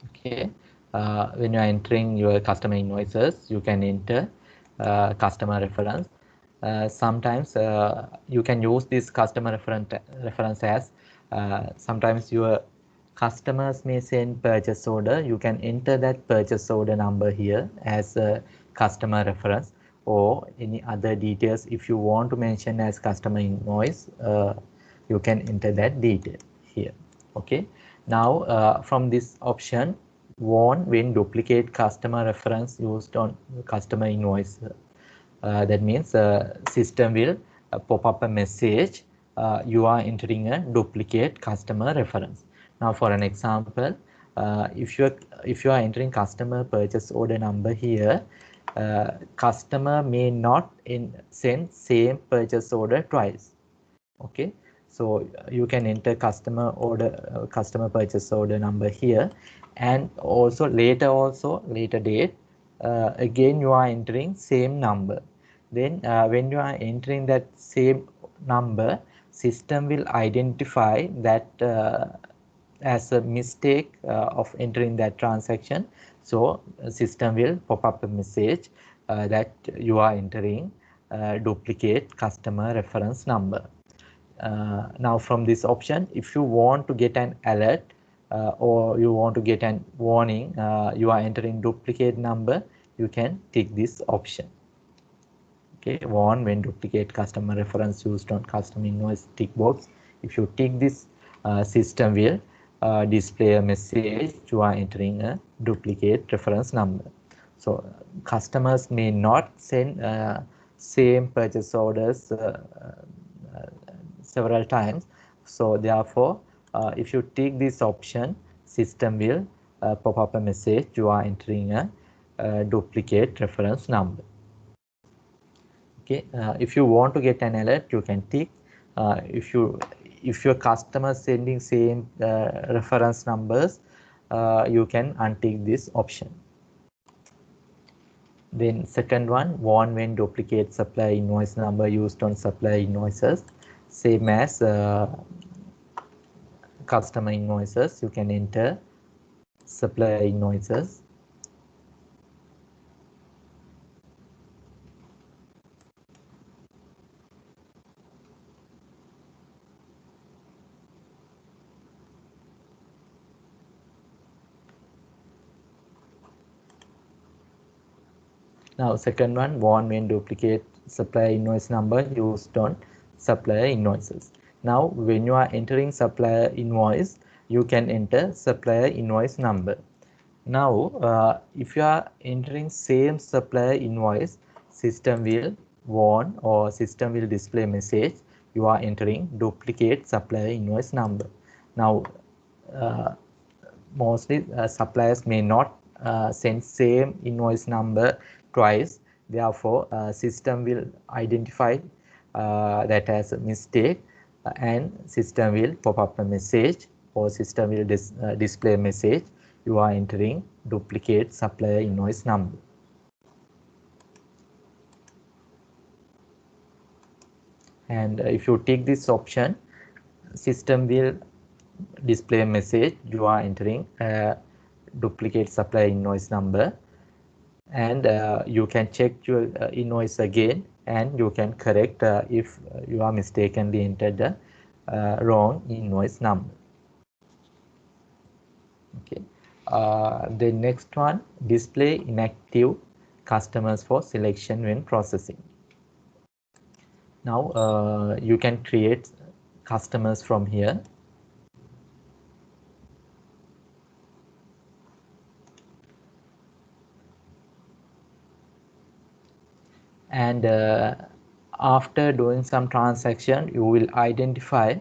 Okay, when you are entering your customer invoices, you can enter customer reference. Sometimes you can use this customer reference as sometimes your customers may send purchase order. You can enter that purchase order number here as a customer reference, or any other details if you want to mention as customer invoice, you can enter that detail here. Okay, now from this option, warn when duplicate customer reference used on customer invoice. That means system will pop up a message, you are entering a duplicate customer reference. Now for an example, if you are entering customer purchase order number here, customer may not send same purchase order twice. Okay, so you can enter customer purchase order number here, and also later date, again you are entering same number. Then when you are entering that same number, system will identify that as a mistake of entering that transaction. So system will pop up a message that you are entering duplicate customer reference number. Now from this option, if you want to get an alert or you want to get an warning, you are entering duplicate number, you can tick this option. Okay, warn when duplicate customer reference used on customer invoice, tick box. If you tick this, system will display a message you are entering a duplicate reference number. So customers may not send same purchase orders several times. So therefore, if you tick this option, system will pop up a message you are entering a duplicate reference number. Okay, if you want to get an alert, you can tick. If your customer sending same reference numbers, you can untick this option. Then second one, warn when duplicate supplier invoice number used on supplier invoices. Same as customer invoices, you can enter supplier invoices. Now second one, warn when duplicate supplier invoice number used on supplier invoices. Now when you are entering supplier invoice, you can enter supplier invoice number. Now if you are entering same supplier invoice, system will warn or system will display message you are entering duplicate supplier invoice number. Now mostly suppliers may not send same invoice number twice. Therefore system will identify that as a mistake, and system will pop up a message, or system will display a message you are entering duplicate supplier invoice number. And if you tick this option, system will display a message you are entering duplicate supplier invoice number, and you can check your invoice again, and you can correct if you are mistakenly entered the wrong invoice number. Okay, the next one, display inactive customers for selection when processing. Now you can create customers from here. And after doing some transaction, you will identify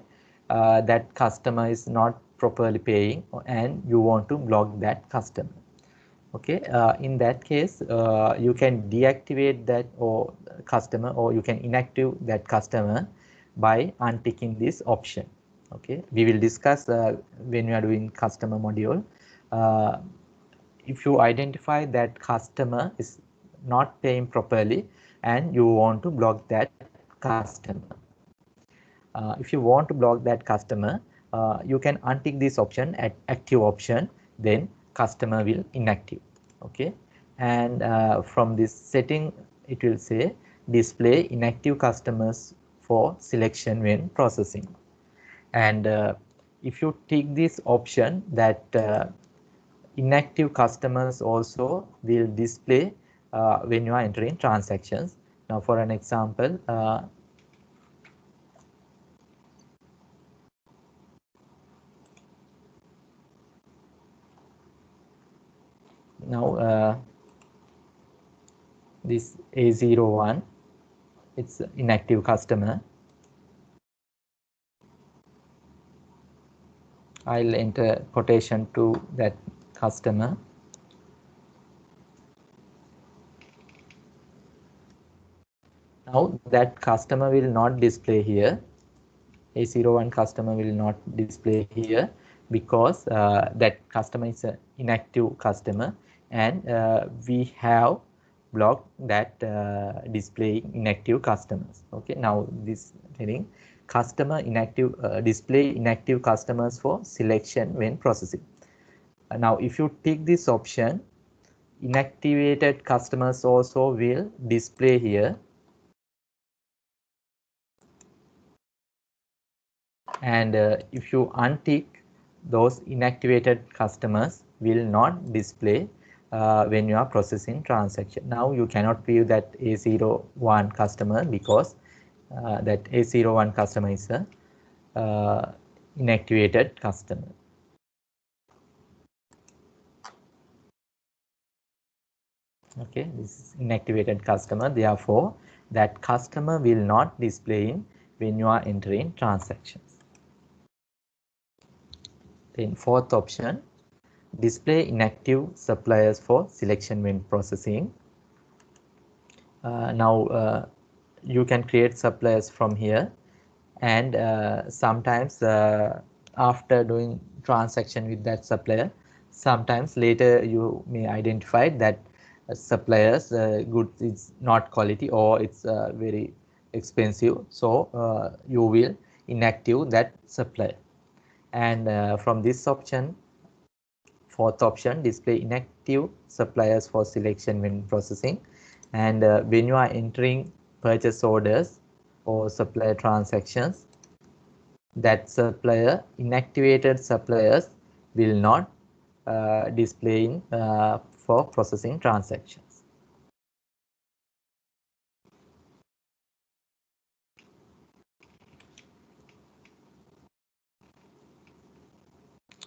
that customer is not properly paying and you want to block that customer. Okay, in that case, you can deactivate that or customer, or you can inactive that customer by unticking this option. Okay, we will discuss when we are doing customer module. If you identify that customer is not paying properly and you want to block that customer. If you want to block that customer, you can untick this option at active option, then customer will inactive. Okay, and from this setting it will say display inactive customers for selection when processing. And if you tick this option, that inactive customers also will display when you are entering transactions. Now for an example, now this A01, it's inactive customer. I'll enter quotation to that customer. Now that customer will not display here. A01 customer will not display here because that customer is an inactive customer, and we have blocked that displaying inactive customers. Okay, now this heading customer inactive display inactive customers for selection when processing. Now if you tick this option, inactivated customers also will display here. And if you untick, those inactivated customers will not display when you are processing transaction. Now you cannot view that A01 customer because that A01 customer is a inactivated customer. Okay, this is inactivated customer, therefore that customer will not display in when you are entering transactions. Then fourth option, display inactive suppliers for selection when processing. Now you can create suppliers from here, and sometimes after doing transaction with that supplier, sometimes later you may identify that suppliers goods is not quality or it's very expensive, so you will inactive that supplier. And from this option, fourth option, display inactive suppliers for selection when processing. And when you are entering purchase orders or supplier transactions, that supplier inactivated suppliers will not display in for processing transactions.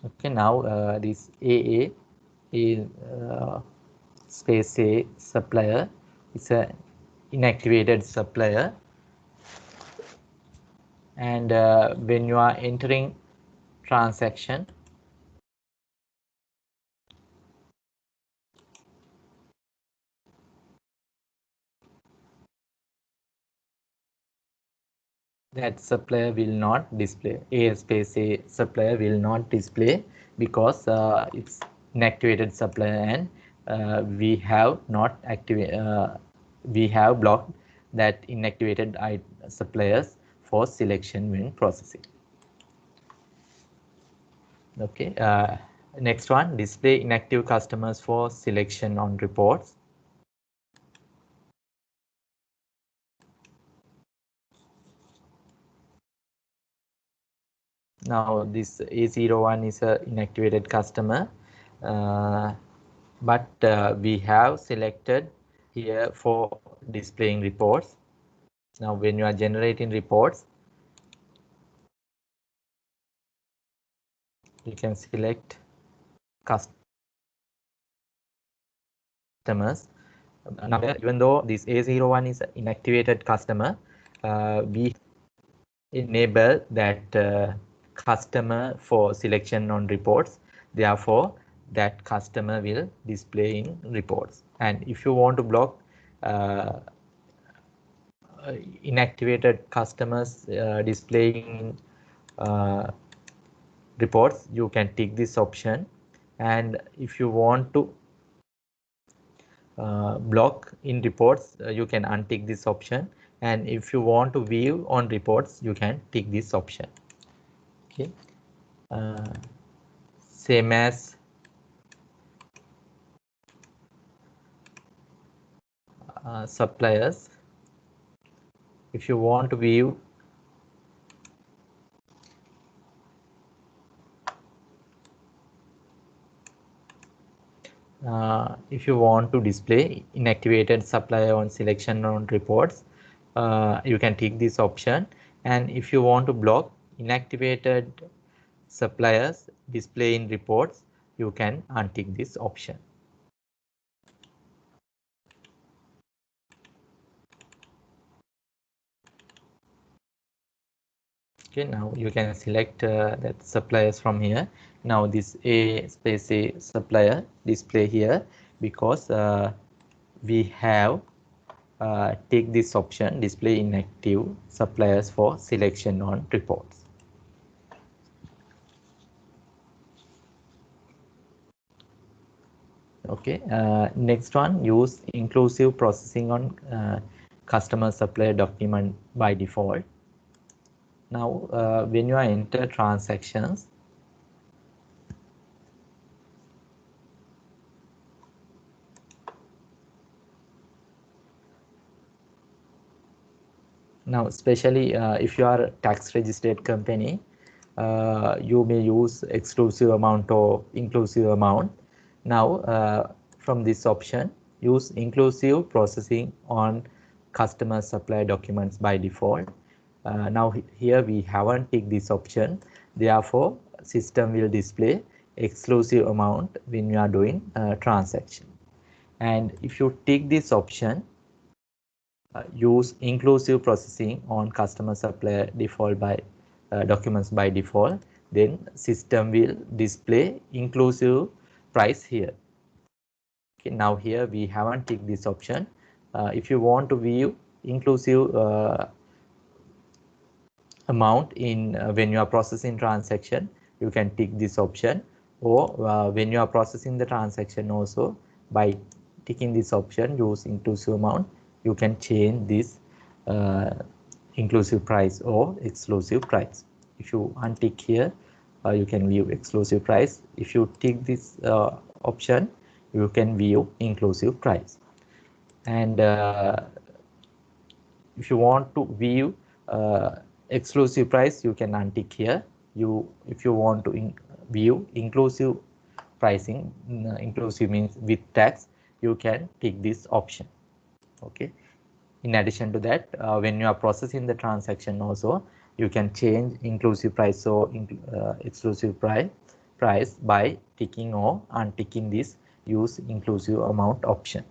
Okay, now this AA is space A supplier. It's a inactivated supplier, and when you are entering transaction, that supplier will not display. A space A supplier will not display because it's inactivated supplier, and we have not we have blocked that inactivated suppliers for selection when processing. Okay, next one, display inactive customers for selection on reports. Now this A01 is a inactivated customer, but we have selected here for displaying reports. Now when you are generating reports, you can select customers. Now even though this A01 is an inactivated customer, we enable that customer for selection on reports. Therefore, that customer will display in reports. And if you want to block inactivated customers displaying reports, you can tick this option. And if you want to block in reports, you can untick this option. And if you want to view on reports, you can tick this option. Okay, same as suppliers. If you want to view if you want to display inactivated supplier on selection on reports, you can tick this option. And if you want to block inactivated suppliers display in reports, you can untick this option. Okay, now you can select that suppliers from here. Now this A space A supplier display here because we have take this option display inactive suppliers for selection on reports. Okay, next one, use inclusive processing on customer supplier document by default. Now when you are enter transactions, now especially if you are a tax registered company, you may use exclusive amount or inclusive amount. Now from this option, use inclusive processing on customer supply documents by default. Now here we haven't ticked this option, therefore system will display exclusive amount when you are doing transaction. And if you tick this option, use inclusive processing on customer supplier default by documents by default, then system will display inclusive price here. Okay, now here we haven't ticked this option. If you want to view inclusive amount in when you are processing transaction, you can tick this option. Or when you are processing the transaction also, by ticking this option, use inclusive amount, you can change this inclusive price or exclusive price. If you untick here, you can view exclusive price. If you tick this option, you can view inclusive price. And if you want to view exclusive price, you can untick here. If you want to view inclusive pricing, inclusive means with tax, you can tick this option. Okay, in addition to that, when you are processing the transaction also, you can change inclusive price or exclusive price by ticking or unticking this use inclusive amount option.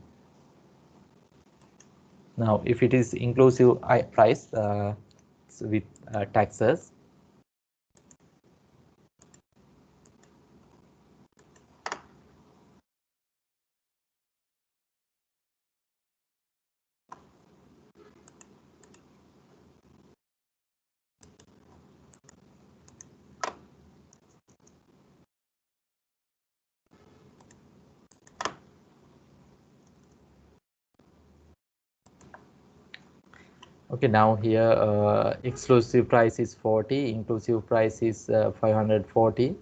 Now if it is inclusive price with taxes, okay, now here exclusive price is 40, inclusive price is 540.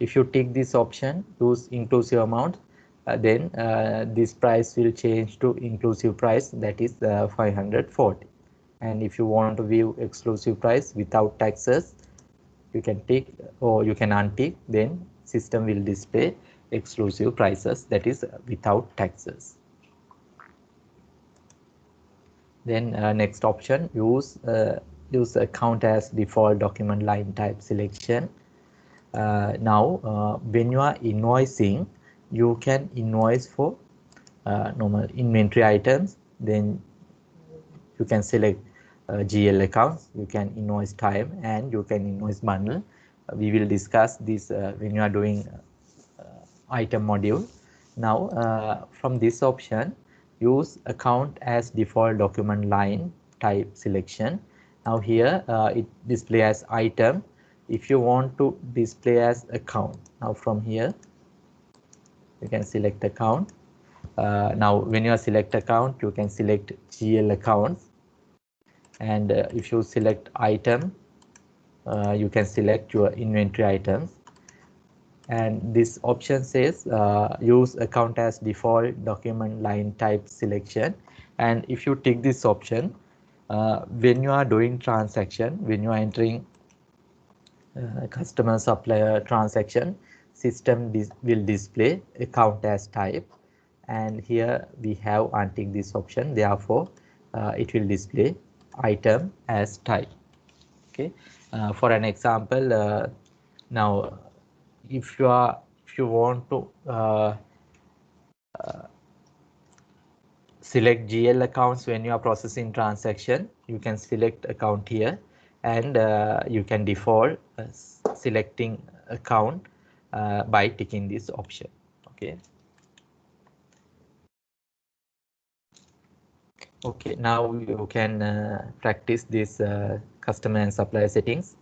If you tick this option, use inclusive amount, then this price will change to inclusive price, that is 540. And if you want to view exclusive price without taxes, you can tick or you can untick, then system will display exclusive prices, that is without taxes. Then next option, use account as default document line type selection. Now when you are invoicing, you can invoice for normal inventory items. Then you can select GL accounts, you can invoice time, and you can invoice bundle. We will discuss this when you are doing item module. Now from this option, use account as default document line type selection. Now here it display as item. If you want to display as account, now from here you can select account. Now when you are select account, you can select GL accounts, and if you select item, you can select your inventory items. And this option says use account as default document line type selection. And if you tick this option, when you are doing transaction, when you are entering customer supplier transaction, system will display account as type. And here we have untick this option, therefore it will display item as type. Okay, for an example, now if you want to select GL accounts when you are processing transaction, you can select account here, and you can default selecting account by ticking this option. Okay. Okay, now you can practice this customer and supplier settings.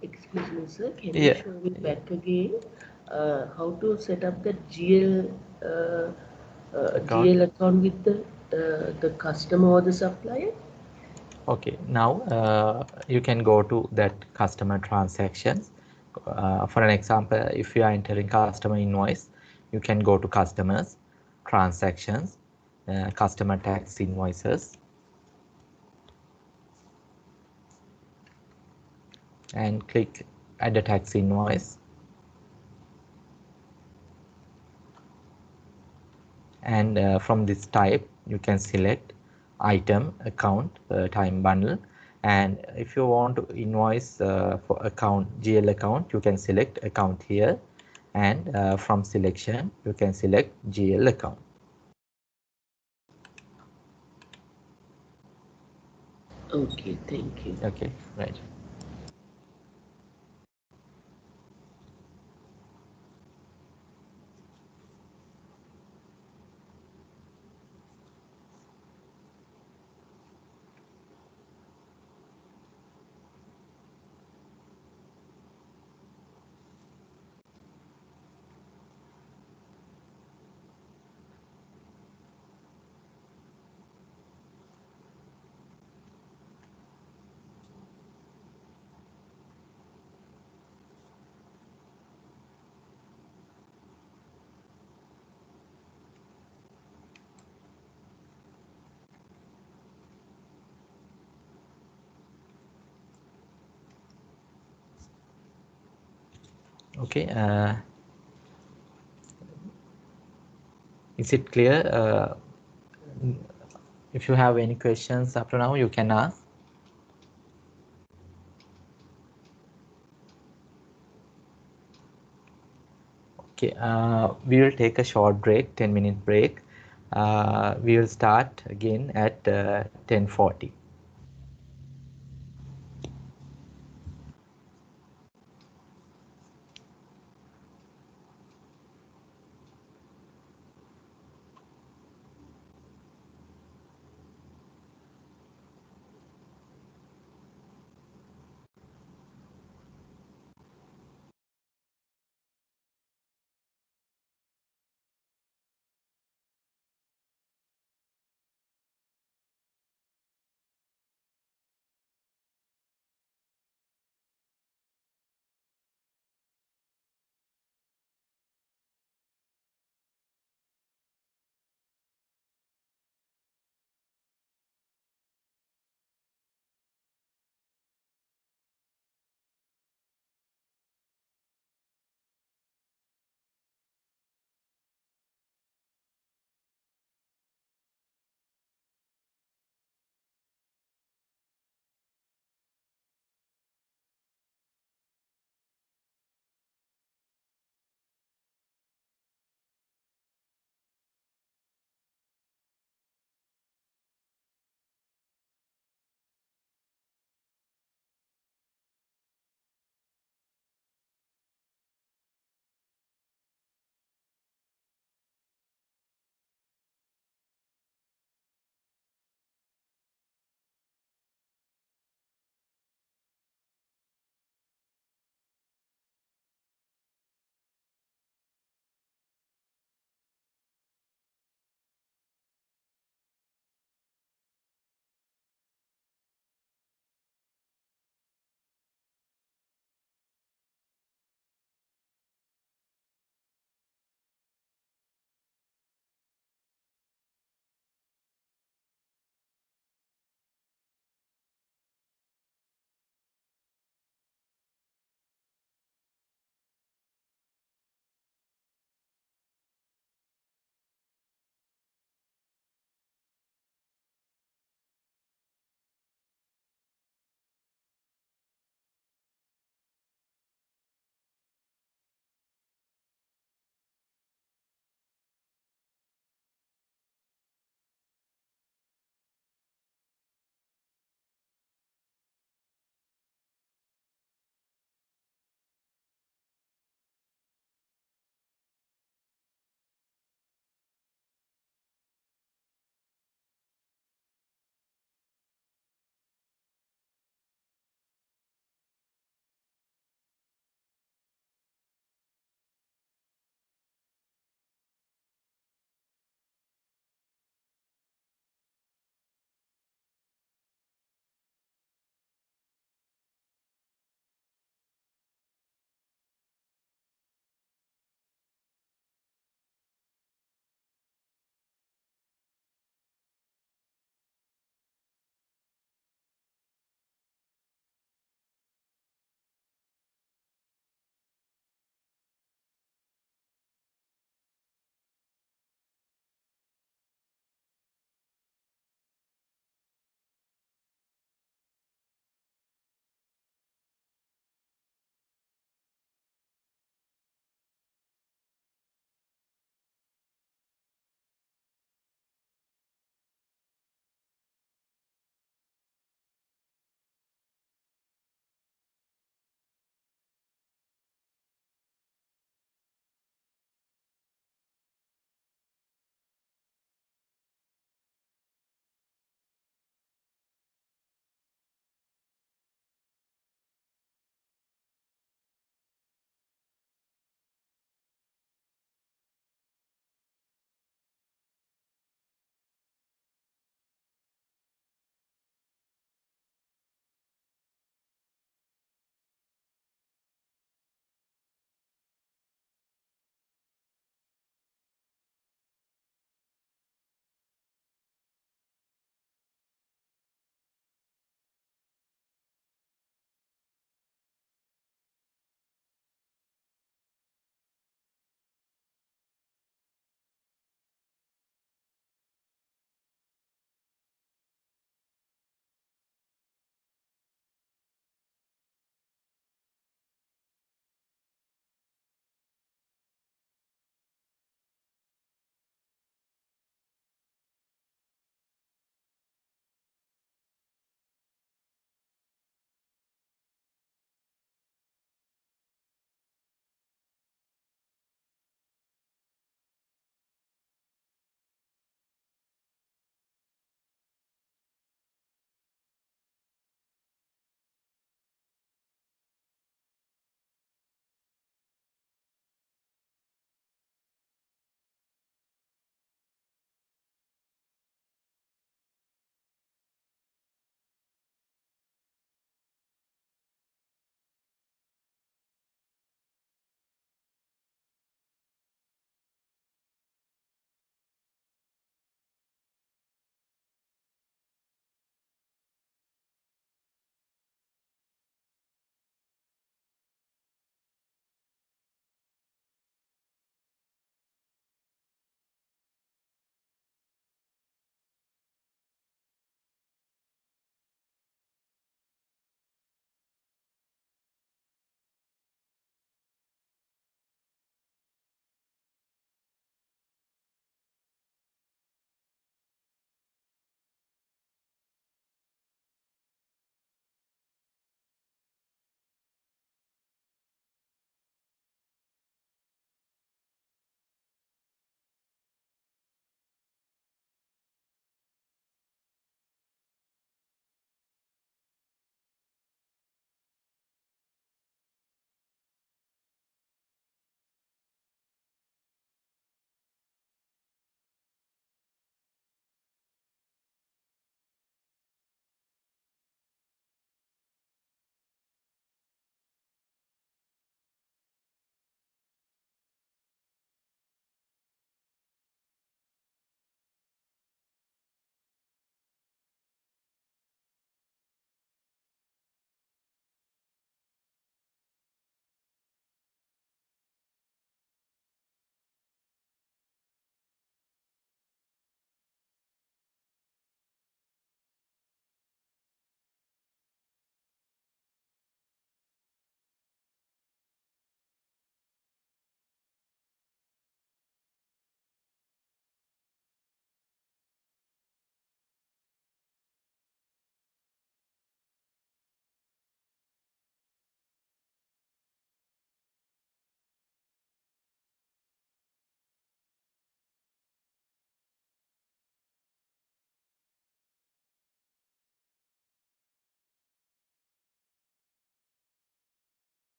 Excuse me, sir. Can Yeah. you show me back again how to set up the GL GL account with the customer or the supplier? Okay, now you can go to that customer transactions. For an example, if you are entering customer invoice, you can go to customers, transactions, customer tax invoices, and click add a tax invoice. And from this type, you can select item, account, time bundle. And if you want to invoice for account, GL account, you can select account here. And from selection, you can select GL account. Okay, thank you. Okay, right. Okay, is it clear? If you have any questions up to now, you can ask. Okay, we will take a short break, 10-minute break. We will start again at 10:40.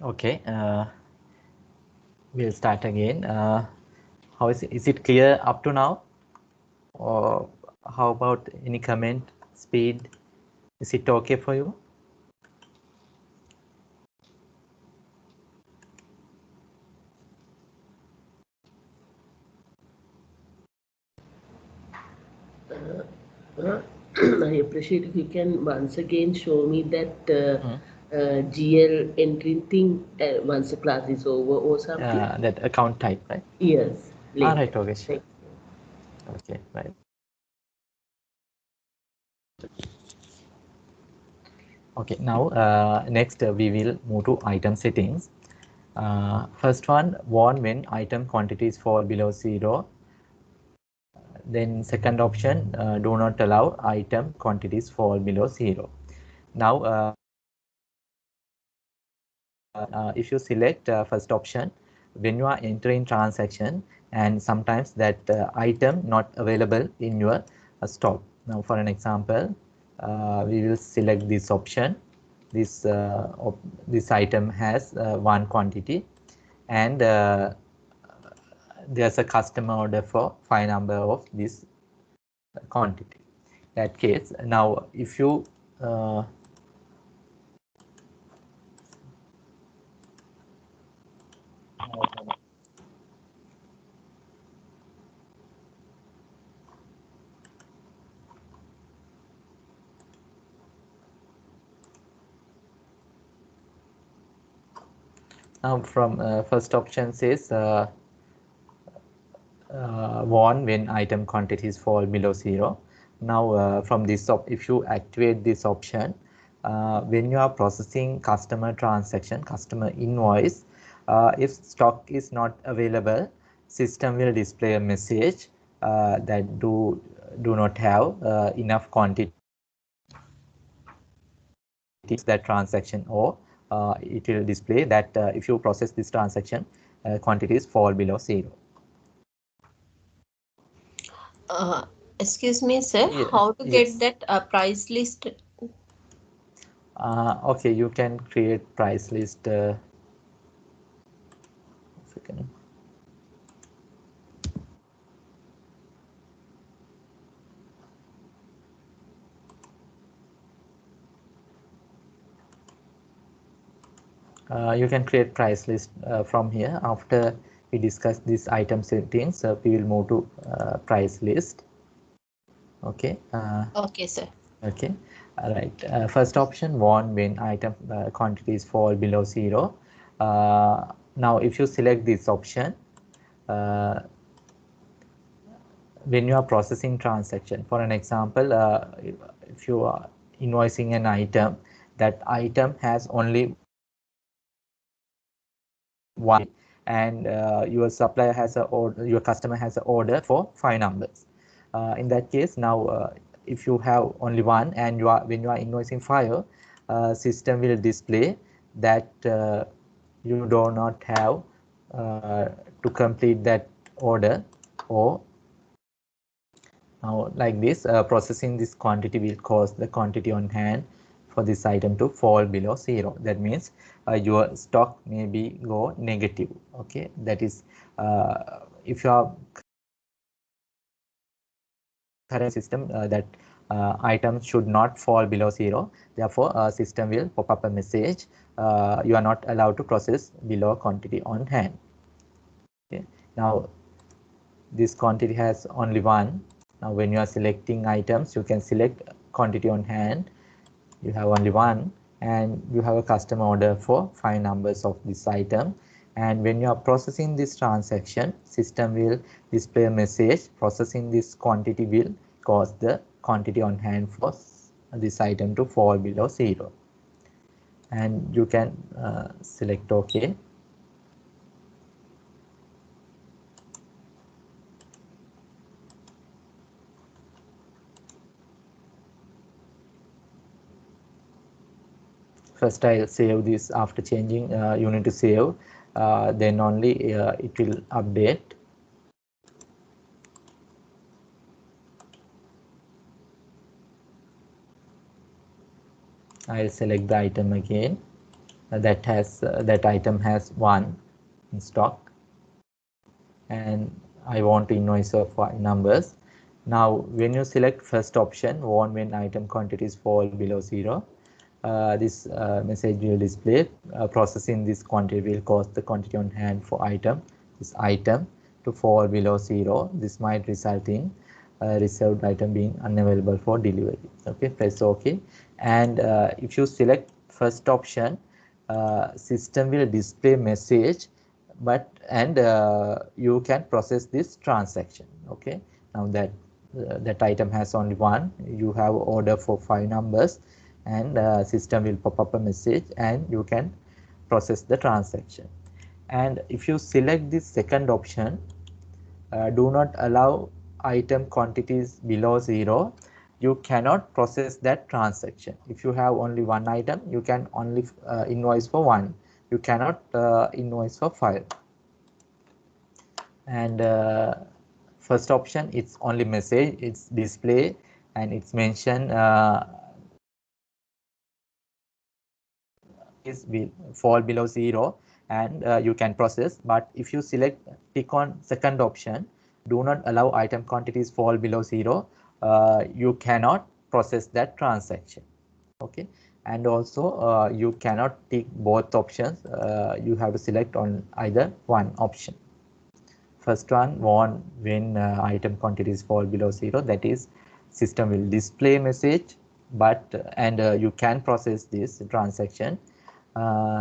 Okay, we'll start again. How is it clear up to now? Or how about any comment, speed? Is it okay for you? I appreciate if you can once again show me that GL entry thing once the class is over or something. That account type, right? Yes. All Later. right, okay, sure. Thank you. Okay, right. Okay, now next we will move to item settings. First one, warn when item quantities fall below 0. Then second option, do not allow item quantities fall below 0. Now, if you select first option, when you are entering transaction and sometimes that item not available in your stock. Now, for an example, we will select this option. This item has one quantity, and there's a customer order for 5 number of this quantity. That case, now if you now from first option says warn when item quantities fall below 0. Now from this if you activate this option, when you are processing customer transaction, customer invoice, if stock is not available, system will display a message that do not have enough quantity that transaction, or it will display that if you process this transaction, quantities fall below 0. Excuse me, sir. Yeah, How to yes. get that price list? Okay, you can create price list. Second. You can create price list from here. After we discuss this item settings, we will move to price list. Okay. Okay, sir. Okay. All right. First option, warn when item quantities fall below 0. Now, if you select this option, when you are processing transaction, for an example, if you are invoicing an item, that item has only one, and your supplier has a order, your customer has an order for 5 numbers. In that case, now if you have only one and when you are invoicing 5, system will display that you do not have to complete that order, or now like this, processing this quantity will cause the quantity on hand for this item to fall below 0. That means your stock may be go negative. Okay, that is if your current system that items should not fall below 0. Therefore, system will pop up a message. You are not allowed to process below quantity on hand. Okay. Now this quantity has only one. Now when you are selecting items, you can select quantity on hand. You have only one, and you have a customer order for 5 numbers of this item. And when you are processing this transaction, system will display a message. Processing this quantity will cause the quantity on hand for this item to fall below 0. And you can select OK. First, I'll save this. After changing, you need to save, then only it will update. I'll select the item again. that item has 1 in stock, and I want to invoice of 5 numbers. Now, when you select first option, warn when item quantities fall below 0, this message will display. Processing this quantity will cause the quantity on hand for this item to fall below 0. This might result in reserved item being unavailable for delivery. Okay, press OK. And if you select first option, system will display message, and you can process this transaction. Okay, now that item has only 1, you have order for 5 numbers, and system will pop up a message and you can process the transaction. And if you select this second option, do not allow item quantities below 0, you cannot process that transaction. If you have only 1 item, you can only invoice for 1. You cannot invoice for 5. And first option, it's only message, it's display, and it's mentioned will fall below 0, and you can process. But if you tick on second option, do not allow item quantities fall below 0, you cannot process that transaction. Okay, and also you cannot tick both options. You have to select on either one option. First one, warn when item quantities fall below 0, that is, system will display message, and you can process this transaction.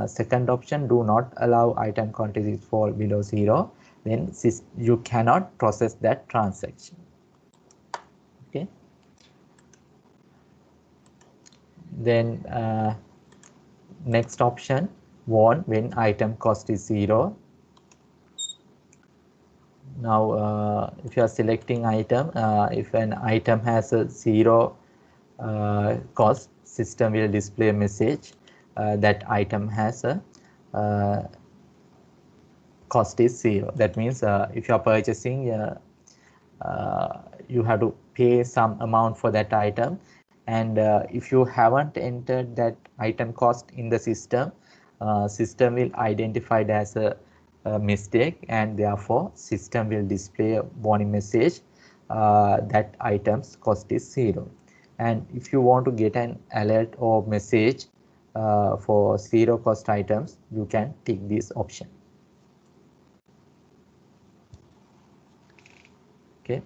Second option, do not allow item quantities fall below 0, then you cannot process that transaction. Okay, then next option, warn when item cost is 0. Now if you are selecting item, if an item has a 0 cost, system will display a message that item has a cost is 0. That means if you are purchasing, you have to pay some amount for that item, and if you haven't entered that item cost in the system, system will identify it as a mistake, and therefore system will display a warning message that item's cost is 0. And if you want to get an alert or message for 0 cost items, you can tick this option. Okay,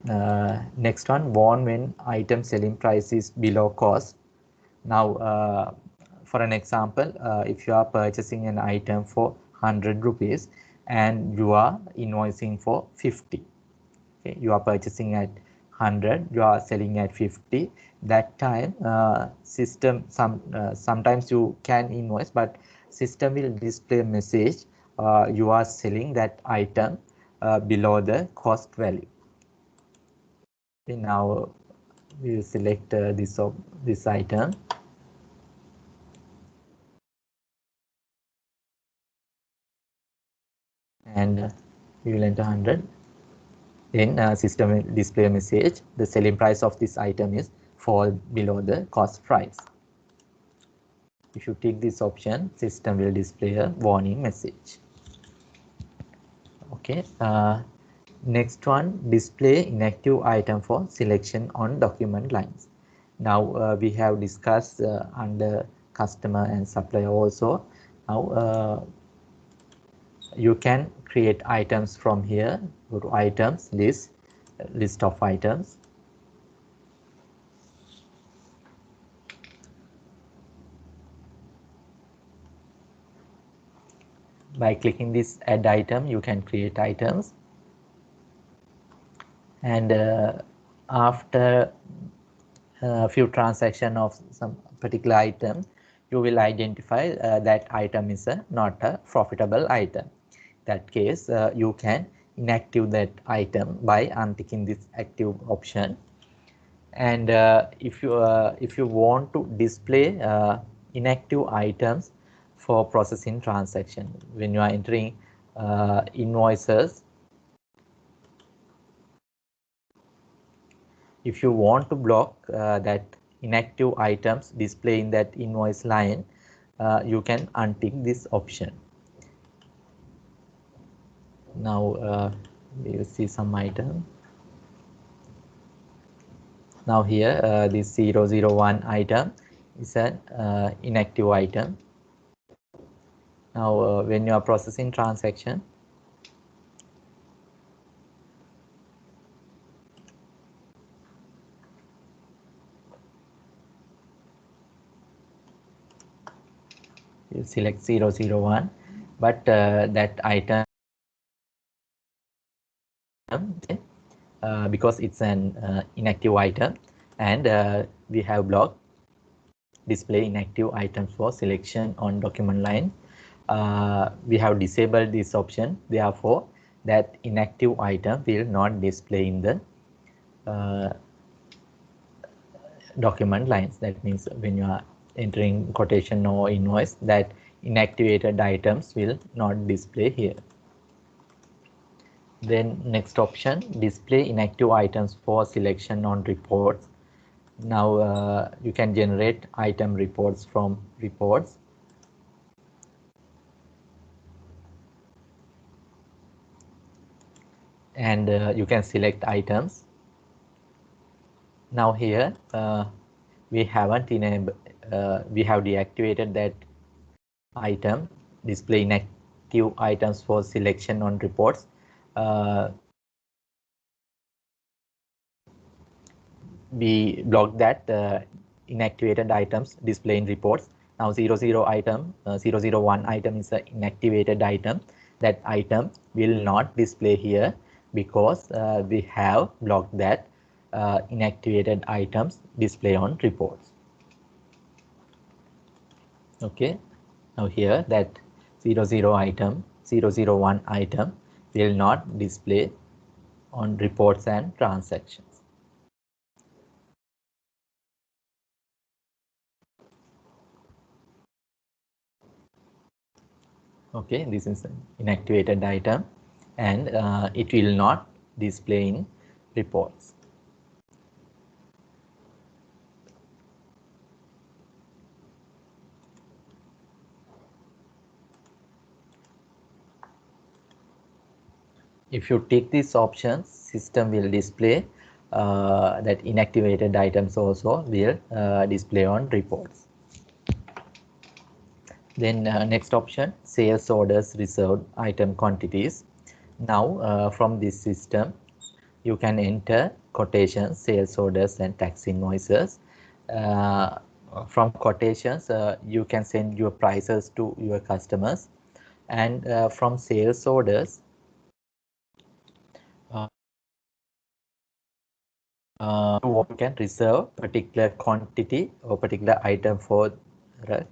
next one, warn when item selling price is below cost. Now, for an example, if you are purchasing an item for 100 rupees and you are invoicing for 50, okay, you are purchasing at 100, you are selling at 50. That time, system sometimes you can invoice, but system will display a message you are selling that item below the cost value. Okay, now we will select this item, and we will enter 100. Then system will display a message, the selling price of this item is fall below the cost price. If you tick this option, system will display a warning message. Okay, next one, display inactive item for selection on document lines. Now we have discussed under customer and supplier also. Now you can create items from here. Go to items, list of items. By clicking this add item, you can create items, and after a few transactions of some particular item, you will identify that item is not a profitable item. In that case, you can inactive that item by unticking this active option. And if you want to display inactive items for processing transaction, when you are entering invoices, if you want to block that inactive items display in that invoice line, you can untick this option. Now we will see some item. Now here this 001 item is an inactive item. Now when you are processing transaction, you select 001, but that item because it's an inactive item, and we have blocked display inactive items for selection on document line. We have disabled this option, therefore that inactive item will not display in the document lines. That means when you are entering quotation or invoice, that inactivated items will not display here. Then next option, display inactive items for selection on reports. Now you can generate item reports from reports. And you can select items. Now here we haven't enabled, we have deactivated that item, display inactive items for selection on reports. We blocked that inactivated items display in reports. Now 00 item, 001 item is an inactivated item. That item will not display here because we have blocked that inactivated items display on reports. Okay, now here that 00 item, 001 item will not display on reports and transactions. Okay, this is an inactivated item, and it will not display in reports. If you tick these options, system will display that inactivated items also will display on reports. Then next option, sales orders reserved item quantities. Now from this system, you can enter quotations, sales orders, and tax invoices. From quotations, you can send your prices to your customers, and from sales orders, you can reserve particular quantity or particular item for a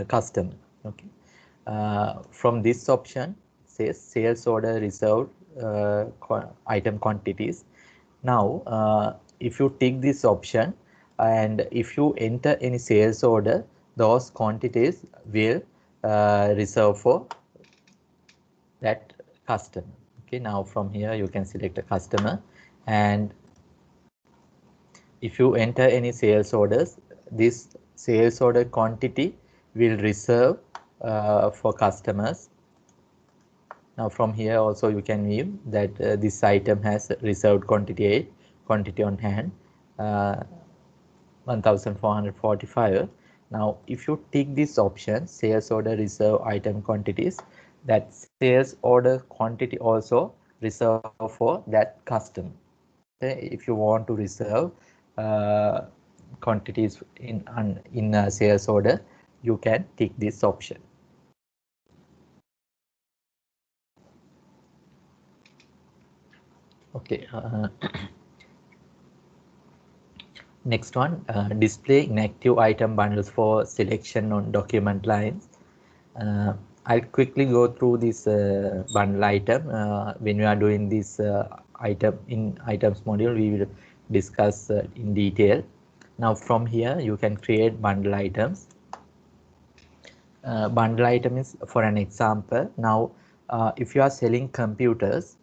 customer. Okay. From this option, says sales order reserved item quantities. Now, if you tick this option and if you enter any sales order, those quantities will reserve for that customer. Okay. Now from here you can select a customer, and if you enter any sales orders, this sales order quantity will reserve for customers. Now from here also you can view that this item has reserved quantity 8, quantity on hand 1445. Now if you tick this option, sales order reserve item quantities, that sales order quantity also reserve for that customer. Okay? If you want to reserve quantities in a sales order, you can tick this option. Okay. Next one, display inactive item bundles for selection on document lines. I'll quickly go through this bundle item. When we are doing this item in items module, we will discuss in detail. Now from here you can create bundle items. Bundle item is for an example. Now if you are selling computers,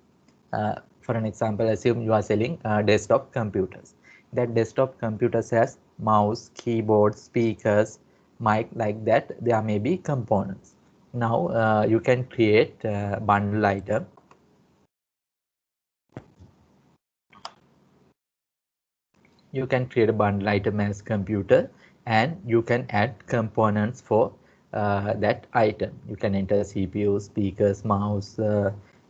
for an example, assume you are selling desktop computers. That desktop computers has mouse, keyboard, speakers, like that, there may be components. Now you can create bundle item. You can create a bundle item as computer, and you can add components for that item. You can enter CPU, speakers, mouse,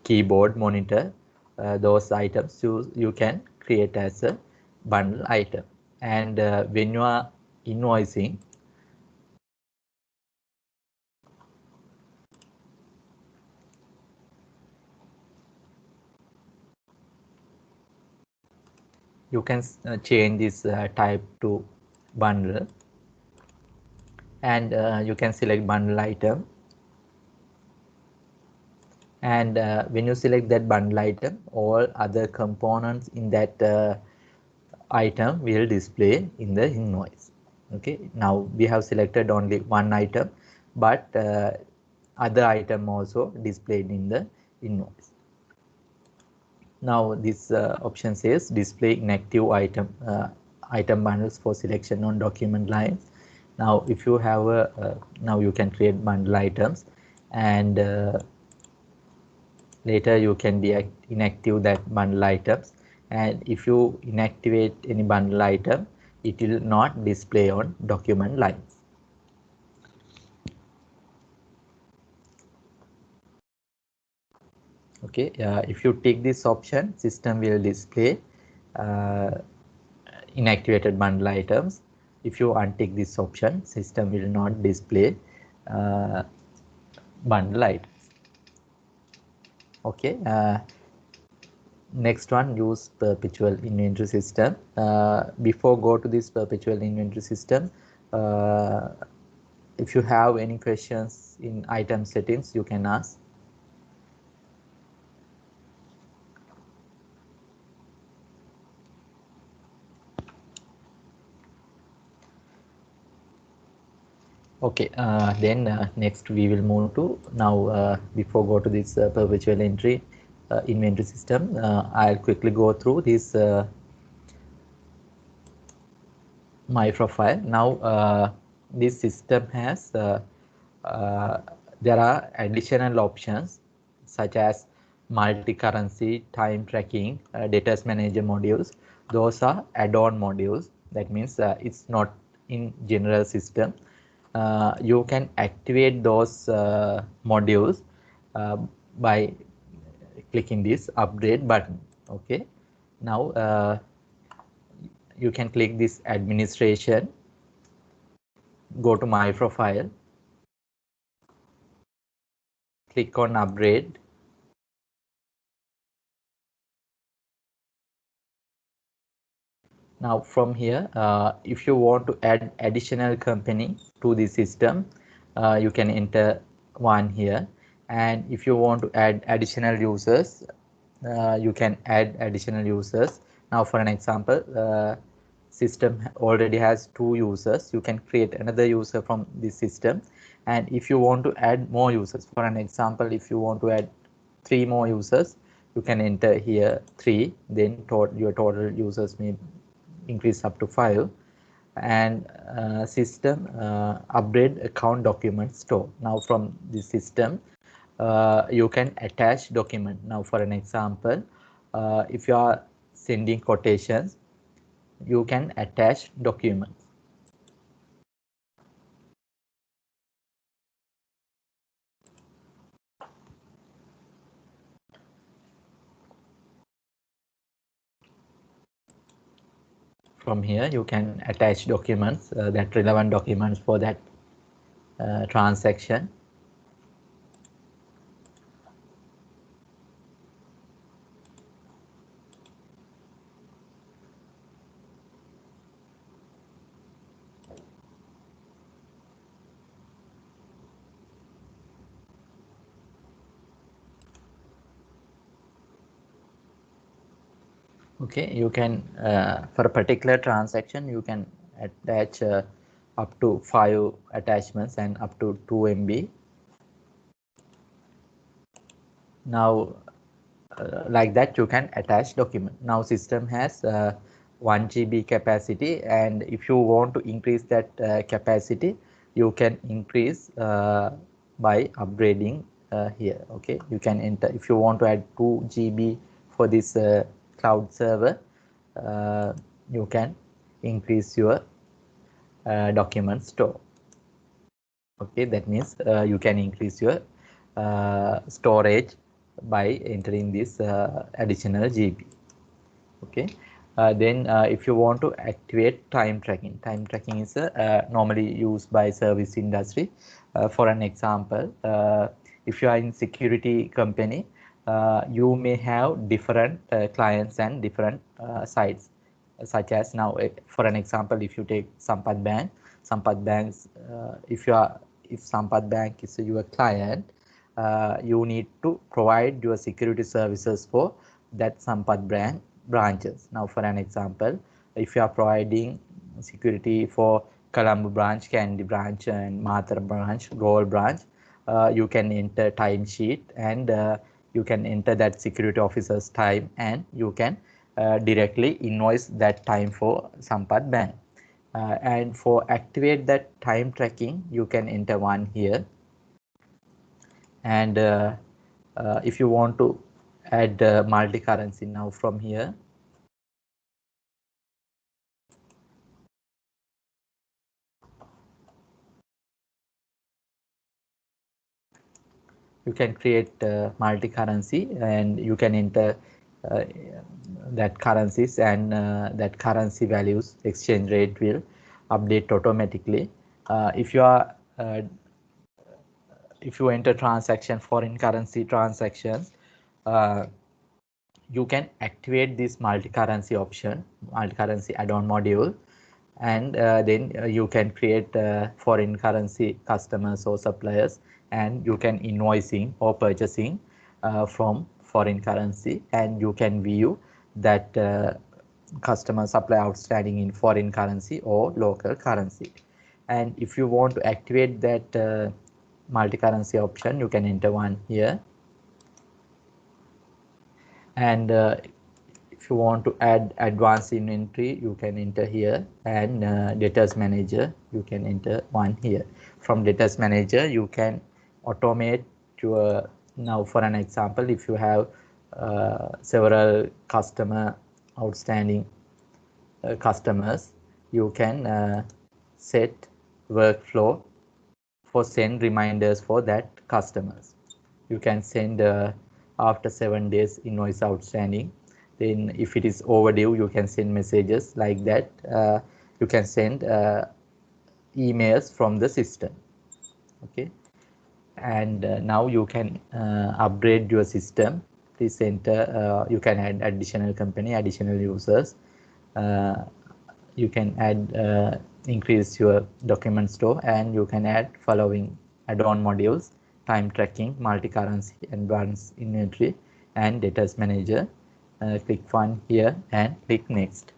keyboard, monitor. Those items you can create as a bundle item. And when you are invoicing, you can change this type to bundle, and you can select bundle item. And when you select that bundle item, all other components in that item will display in the invoice. Okay, now we have selected only one item, but other item also displayed in the invoice. Now this option says display inactive item bundles for selection on document lines. Now if you have now you can create bundle items, and later you can inactive that bundle items, and if you inactivate any bundle item, it will not display on document lines. Okay, if you tick this option, system will display inactivated bundle items. If you untick this option, system will not display bundle items. Okay, next one, use perpetual inventory system. Before go to this perpetual inventory system, if you have any questions in item settings, you can ask. Okay, then next we will move to now before go to this perpetual entry inventory system, I'll quickly go through this my profile. Now this system has there are additional options such as multi-currency, time tracking, debtors manager modules. Those are add-on modules. That means it's not in general system. You can activate those modules by clicking this upgrade button. Okay, now you can click this administration, go to my profile, click on upgrade. Now from here, if you want to add additional company to the system, you can enter one here. And if you want to add additional users, you can add additional users. Now for an example, system already has 2 users. You can create another user from this system. And if you want to add more users, for an example, if you want to add 3 more users, you can enter here 3, then your total users may increase up to 5. And system upgrade account document store. Now from the system, you can attach document. Now for an example, if you are sending quotations, you can attach documents. From here, you can attach documents, that relevant documents for that transaction. Okay, you can for a particular transaction, you can attach up to 5 attachments and up to 2 MB. Now like that, you can attach document. Now system has 1 GB capacity, and if you want to increase that capacity, you can increase by upgrading here. Okay, you can enter if you want to add 2 GB for this cloud server. You can increase your document store. Okay, that means you can increase your storage by entering this additional GB. Okay, then if you want to activate time tracking is normally used by service industry. For an example, if you are in security company, you may have different clients and different sites, such as now for an example, if you take Sampath Bank's if Sampath Bank is your client, you need to provide your security services for that Sampath Bank branches. Now for an example, if you are providing security for Colombo branch, Kandy branch and Mathura branch, Goal branch, you can enter timesheet and you can enter that security officer's time and you can directly invoice that time for Sampath Bank. And for activate that time tracking, you can enter one here. And if you want to add multi-currency, now from here, you can create multi-currency and you can enter that currencies, and that currency values exchange rate will update automatically. If you enter transaction, foreign currency transactions, you can activate this multi-currency option, multi-currency add-on module, and then you can create foreign currency customers or suppliers, and you can invoicing or purchasing from foreign currency, and you can view that customer supply outstanding in foreign currency or local currency. And if you want to activate that multi-currency option, you can enter one here. And if you want to add advanced inventory, you can enter here, and debtors manager, you can enter one here. From debtors manager, you can automate your, now for an example, if you have several customer outstanding customers, you can set workflow for send reminders for that customers. You can send after 7 days invoice outstanding. Then if it is overdue, you can send messages like that. You can send emails from the system. Okay, and now you can upgrade your system. Please enter, you can add additional company, additional users. You can add increase your document store, and you can add following add-on modules: time tracking, multi-currency, advanced inventory, and debtors manager. Click one here and click next.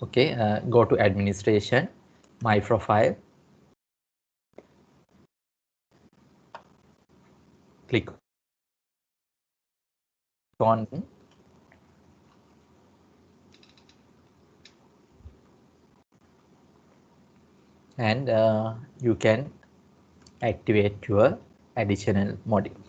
Okay, go to administration, my profile, click on, and you can activate your additional modules.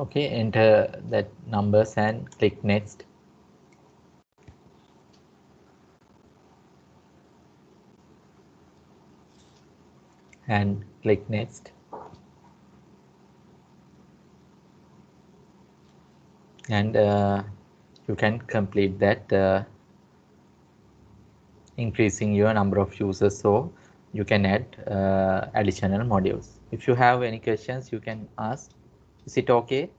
Okay, enter that numbers and click next. And click next. And you can complete that, increasing your number of users, so you can add additional modules. If you have any questions, you can ask. Is it okay?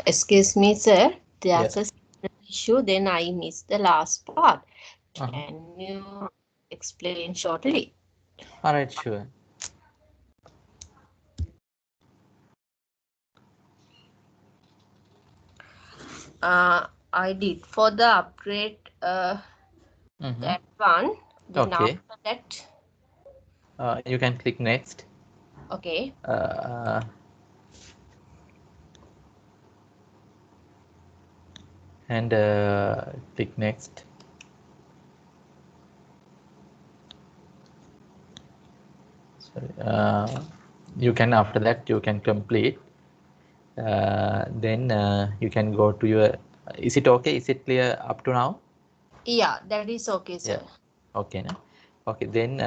Excuse me, sir. There's Yes. a signal issue, then I missed the last part. Uh-huh. Can you explain shortly? All right, sure. I did for the upgrade that one. Then Okay. after that, You can click next. okay. And click next. Sorry. You can, after that, you can complete. Then you can go to your. Is it okay? Is it clear up to now? Yeah, that is okay, sir. Yeah. Okay. No? Okay. Then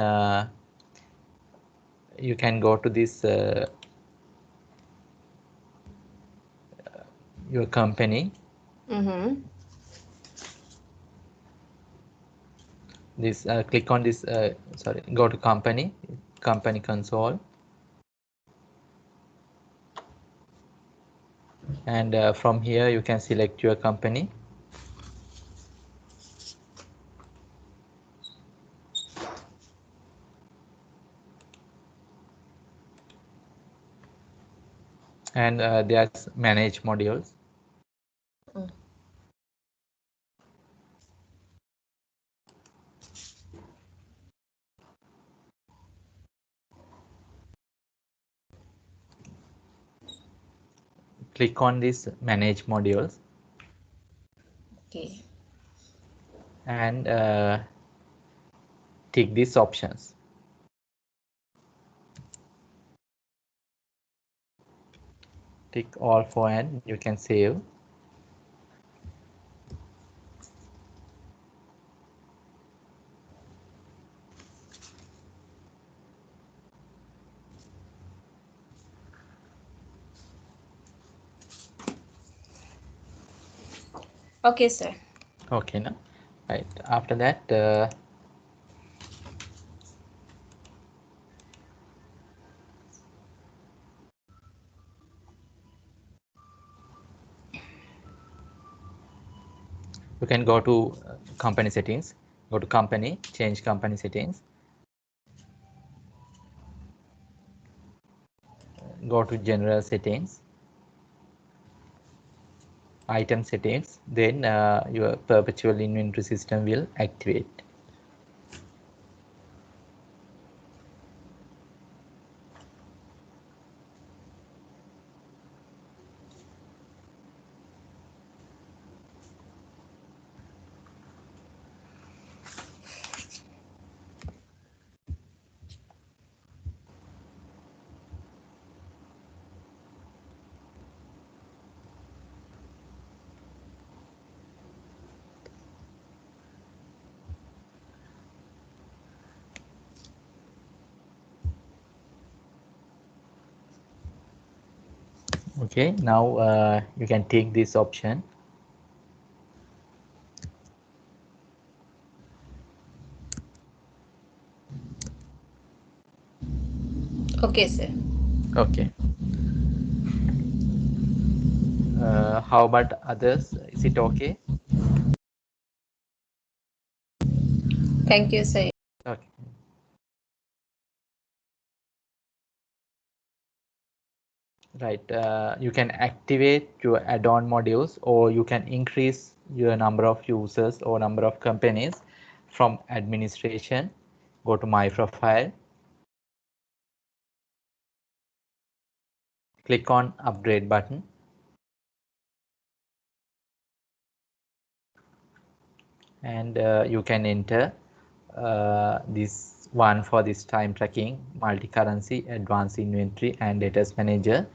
you can go to this your company. Mm-hmm. This click on this. Sorry. Go to company console. And from here you can select your company. And there's manage modules. Mm. Click on this manage modules. Okay. And tick these options. Tick all for, and you can save. Okay, sir. Okay, now right after that you can go to company settings. Go to company, change company settings. go to general settings, item settings, then your perpetual inventory system will activate. Okay, now you can take this option. Okay, sir. Okay. How about others? Is it okay? Thank you, sir. Okay. Right. You can activate your add-on modules, or you can increase your number of users or number of companies from administration. Go to My Profile. Click on Upgrade button. And you can enter this one for this time tracking, multi-currency, advanced inventory, and data manager.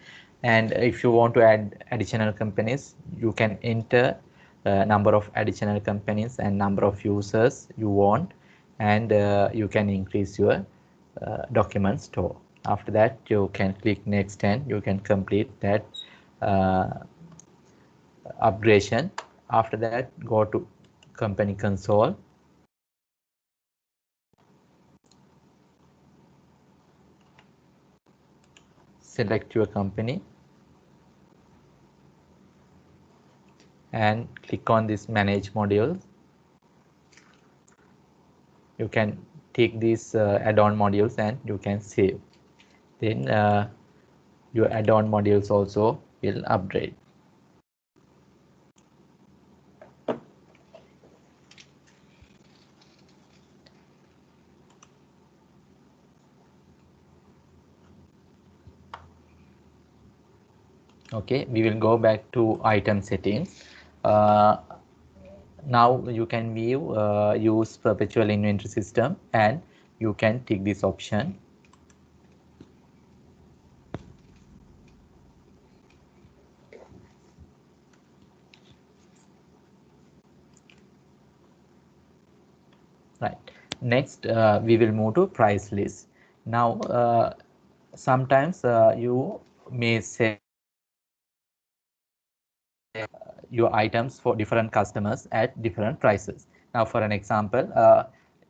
And if you want to add additional companies, you can enter number of additional companies and number of users you want, and you can increase your document store. After that, you can click next and you can complete that upgradation. After that, go to company console. Select your company and click on this manage modules. You can take these add-on modules and you can save. Then your add-on modules also will upgrade. Okay, we will go back to item settings. Now you can view use perpetual inventory system, and you can tick this option. Right. Next, we will move to price list. Now, sometimes you may say your items for different customers at different prices. Now, for an example,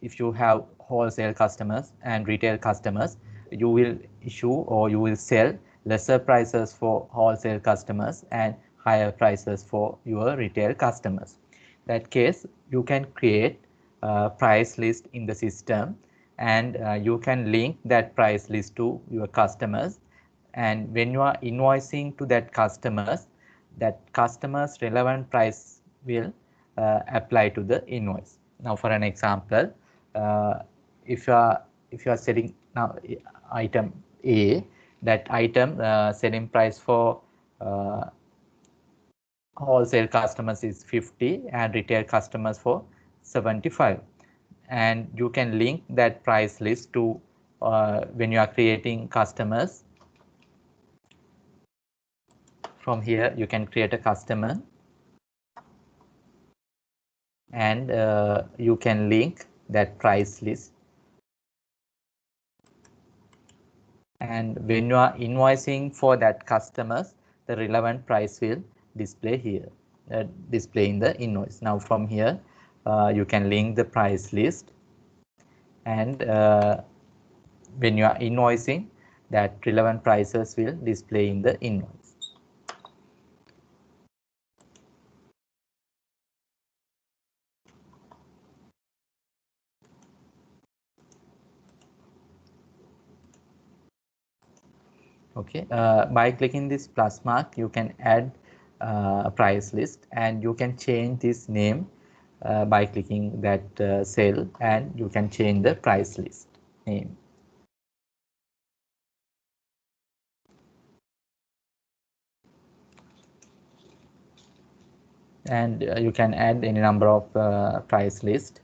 if you have wholesale customers and retail customers, you will issue or you will sell lesser prices for wholesale customers and higher prices for your retail customers. That case, you can create a price list in the system, and you can link that price list to your customers. And when you are invoicing to that customers relevant price will apply to the invoice. Now, for an example, if you are selling now item A, that item selling price for wholesale customers is 50 and retail customers for 75, and you can link that price list to when you are creating customers. From here you can create a customer, and you can link that price list, and when you are invoicing for that customers, the relevant price will display here, display in the invoice. Now from here you can link the price list, and when you are invoicing, that relevant prices will display in the invoice. Okay, by clicking this plus mark, you can add price list, and you can change this name by clicking that cell, and you can change the price list name. And you can add any number of price list.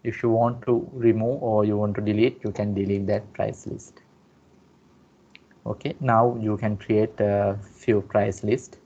If you want to remove or you want to delete, you can delete that price list. Okay, now you can create a few price list.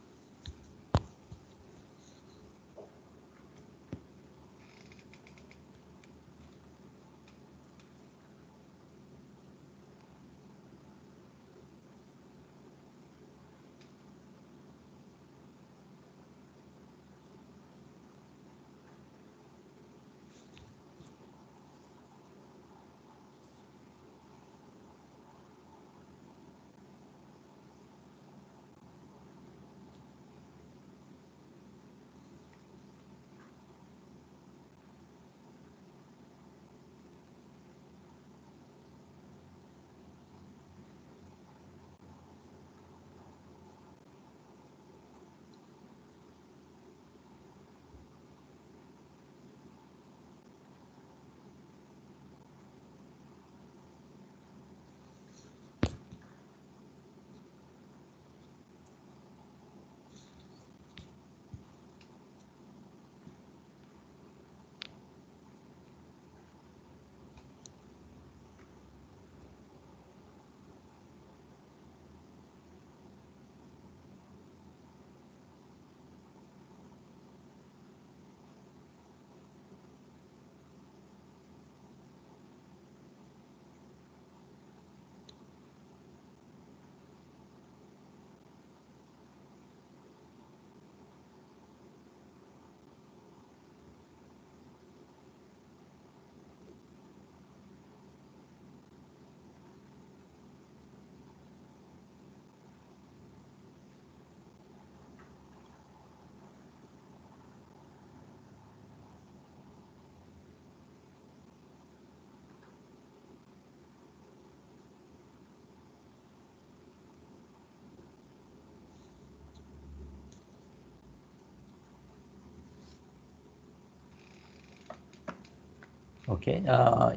Okay,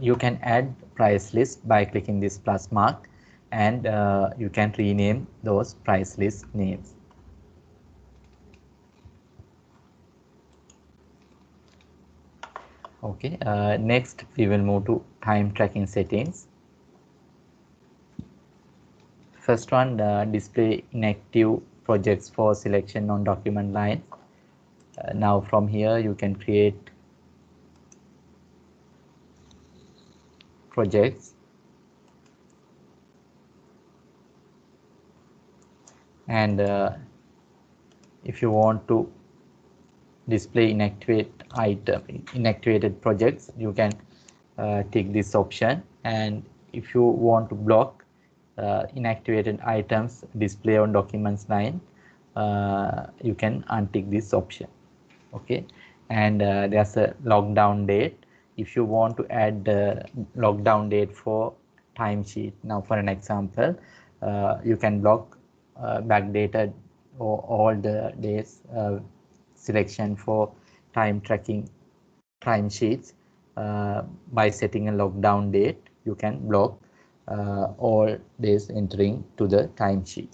you can add price list by clicking this plus mark, and you can rename those price list names. Okay, next we will move to time tracking settings. First one, display inactive projects for selection on document line. Now from here you can create projects, and if you want to display inactivated projects, you can tick this option, and if you want to block inactivated items display on documents line, you can untick this option. Okay, and there's a lockdown date. If you want to add the lockdown date for timesheet, now for an example, you can block backdated or all the days selection for time tracking timesheets. By setting a lockdown date, you can block all days entering to the timesheet.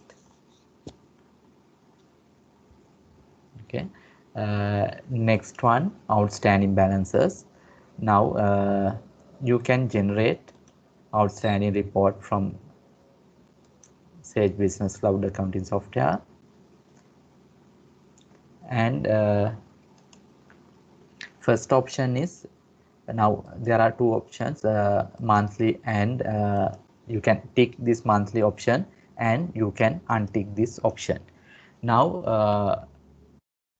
Okay, next one, outstanding balances. Now you can generate outstanding report from Sage Business Cloud accounting software, and first option is, now there are two options, monthly, and you can tick this monthly option and you can untick this option. Now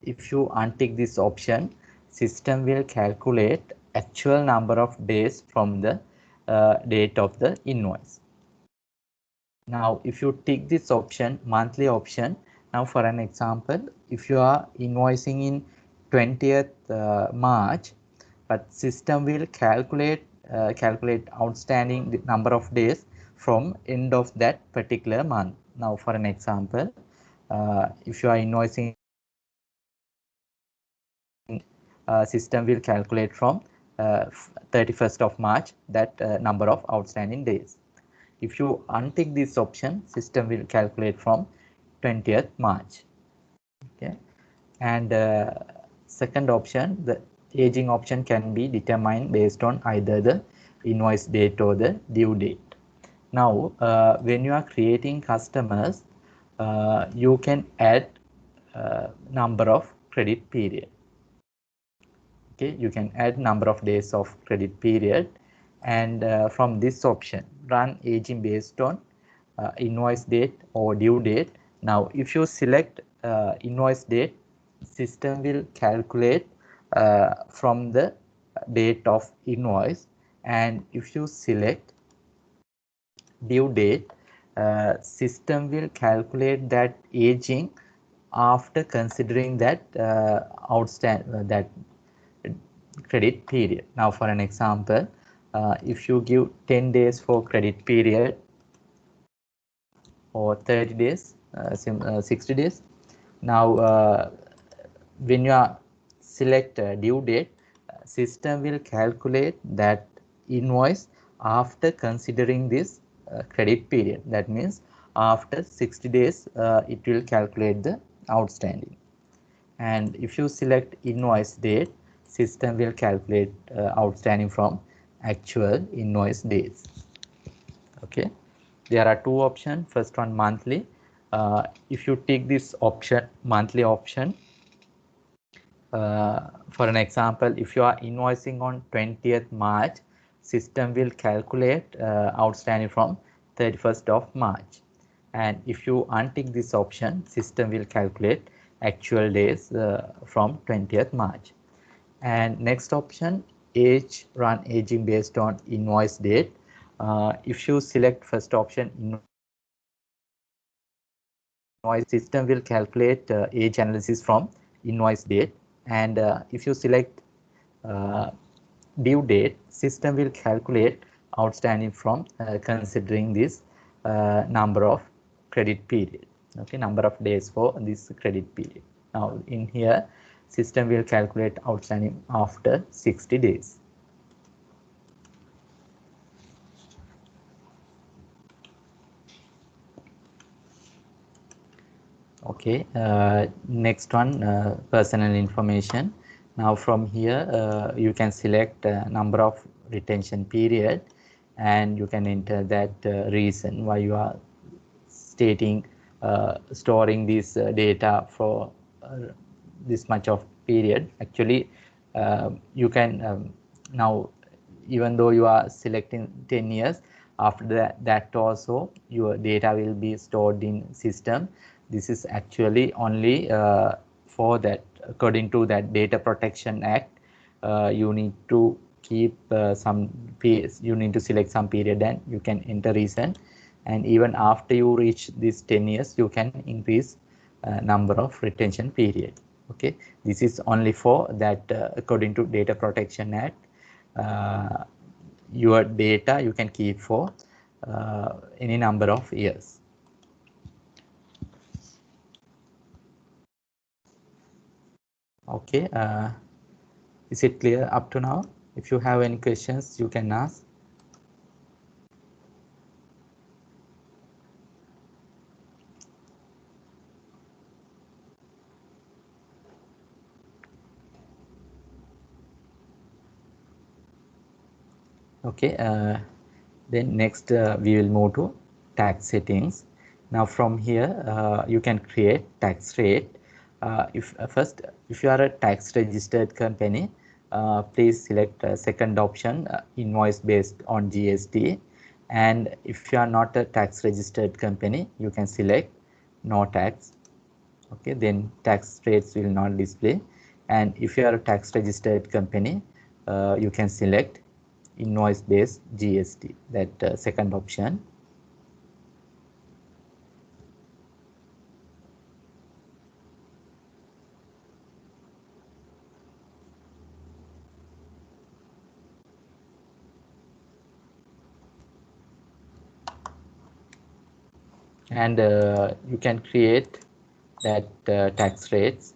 if you untick this option, system will calculate actual number of days from the date of the invoice. Now if you tick this option, monthly option, now for an example, if you are invoicing in 20th March, but system will calculate outstanding the number of days from end of that particular month. Now, for an example, if you are invoicing, system will calculate from 31st of March that number of outstanding days. If you untick this option, system will calculate from 20th March. Okay, and second option, the aging option can be determined based on either the invoice date or the due date. Now, when you are creating customers, you can add number of credit period. Okay, you can add number of days of credit period, and from this option, run aging based on invoice date or due date. Now, if you select invoice date, system will calculate from the date of invoice, and if you select due date, system will calculate that aging after considering that that credit period. Now, for an example, if you give 10 days for credit period or 30 days, 60 days. Now, when you are select due date, system will calculate that invoice after considering this credit period. That means after 60 days, it will calculate the outstanding. And if you select invoice date, system will calculate outstanding from actual invoice days. Okay, there are two options. First one, monthly. If you take this option, monthly option, for an example, if you are invoicing on 20th March, system will calculate outstanding from 31st of March. And if you untick this option, system will calculate actual days from 20th March. And next option, age, run aging based on invoice date. If you select first option, invoice, system will calculate age analysis from invoice date. And if you select due date, system will calculate outstanding from considering this number of credit period. Okay, number of days for this credit period. Now, in here, system will calculate outstanding after 60 days. Okay, next one, personal information. Now, from here, you can select number of retention period, and you can enter that reason why you are stating storing this data for this much of period. Actually, you can now, even though you are selecting 10 years, after that also your data will be stored in system. This is actually only for that, according to that Data Protection Act. You need to keep some periods, you need to select some period, and you can enter reason. And even after you reach this 10 years, you can increase number of retention period. Okay, this is only for that according to Data Protection Act. Your data you can keep for any number of years. Okay, is it clear up to now? If you have any questions, you can ask. Okay, then next we will move to tax settings. Now, from here you can create tax rate. If you are a tax registered company, please select second option, invoice based on GST. And if you are not a tax registered company, you can select no tax. Okay, then tax rates will not display. And if you are a tax registered company, you can select invoice based GST, that second option. and you can create that tax rates.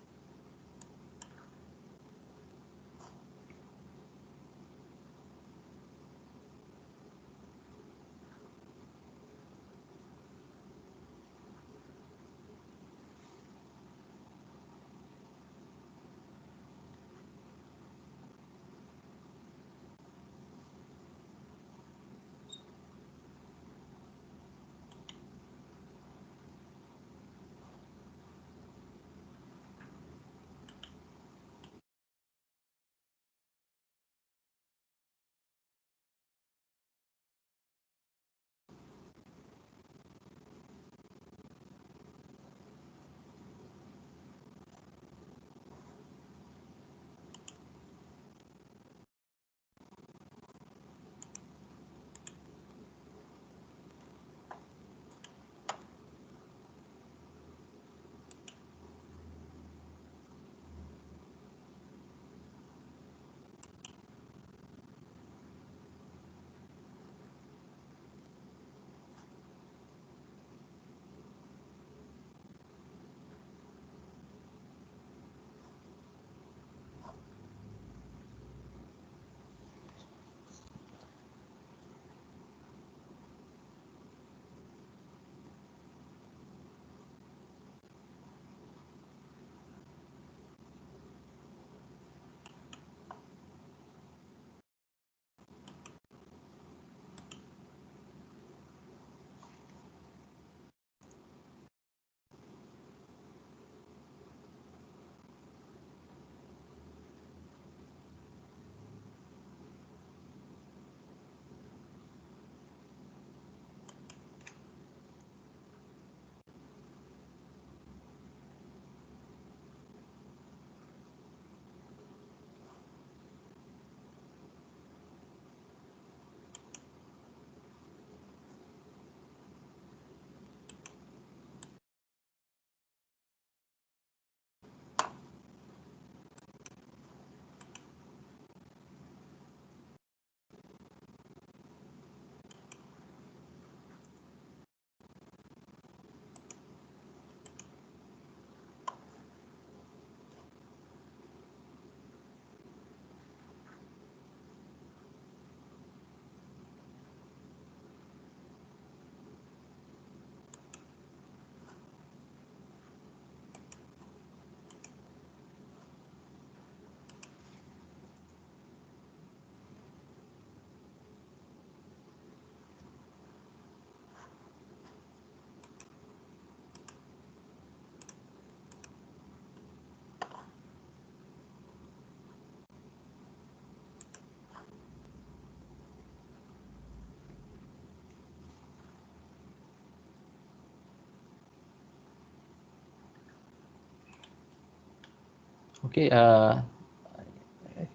Okay,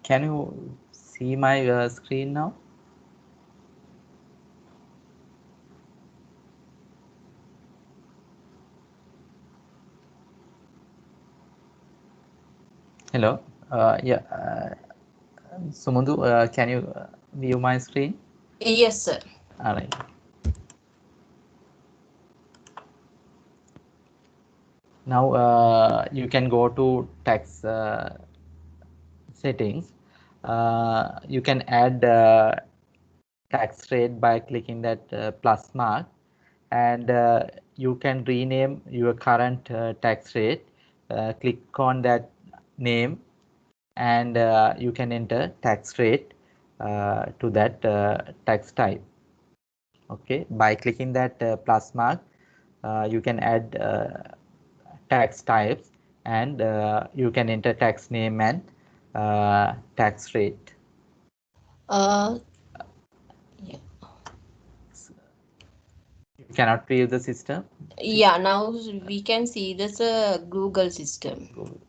can you see my screen now? Hello. Yeah, Sumandu, can you view my screen? Yes, sir. All right. Now you can go to tax settings. You can add tax rate by clicking that plus mark, and you can rename your current tax rate. Click on that name, and you can enter tax rate to that tax type. Okay, by clicking that plus mark, you can add tax types, and you can enter tax name and tax rate. Uh, yeah. You cannot view the system. Yeah, now we can see this Google system.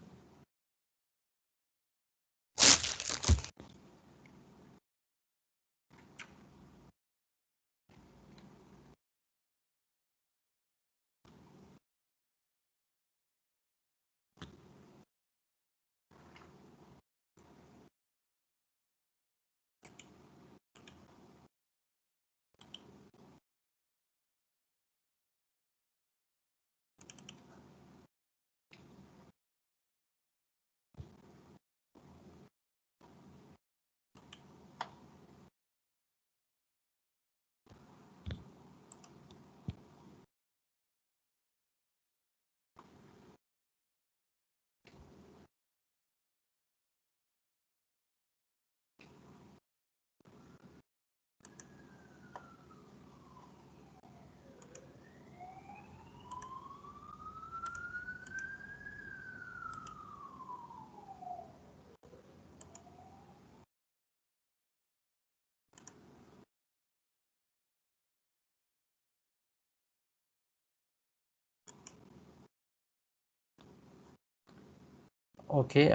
Okay,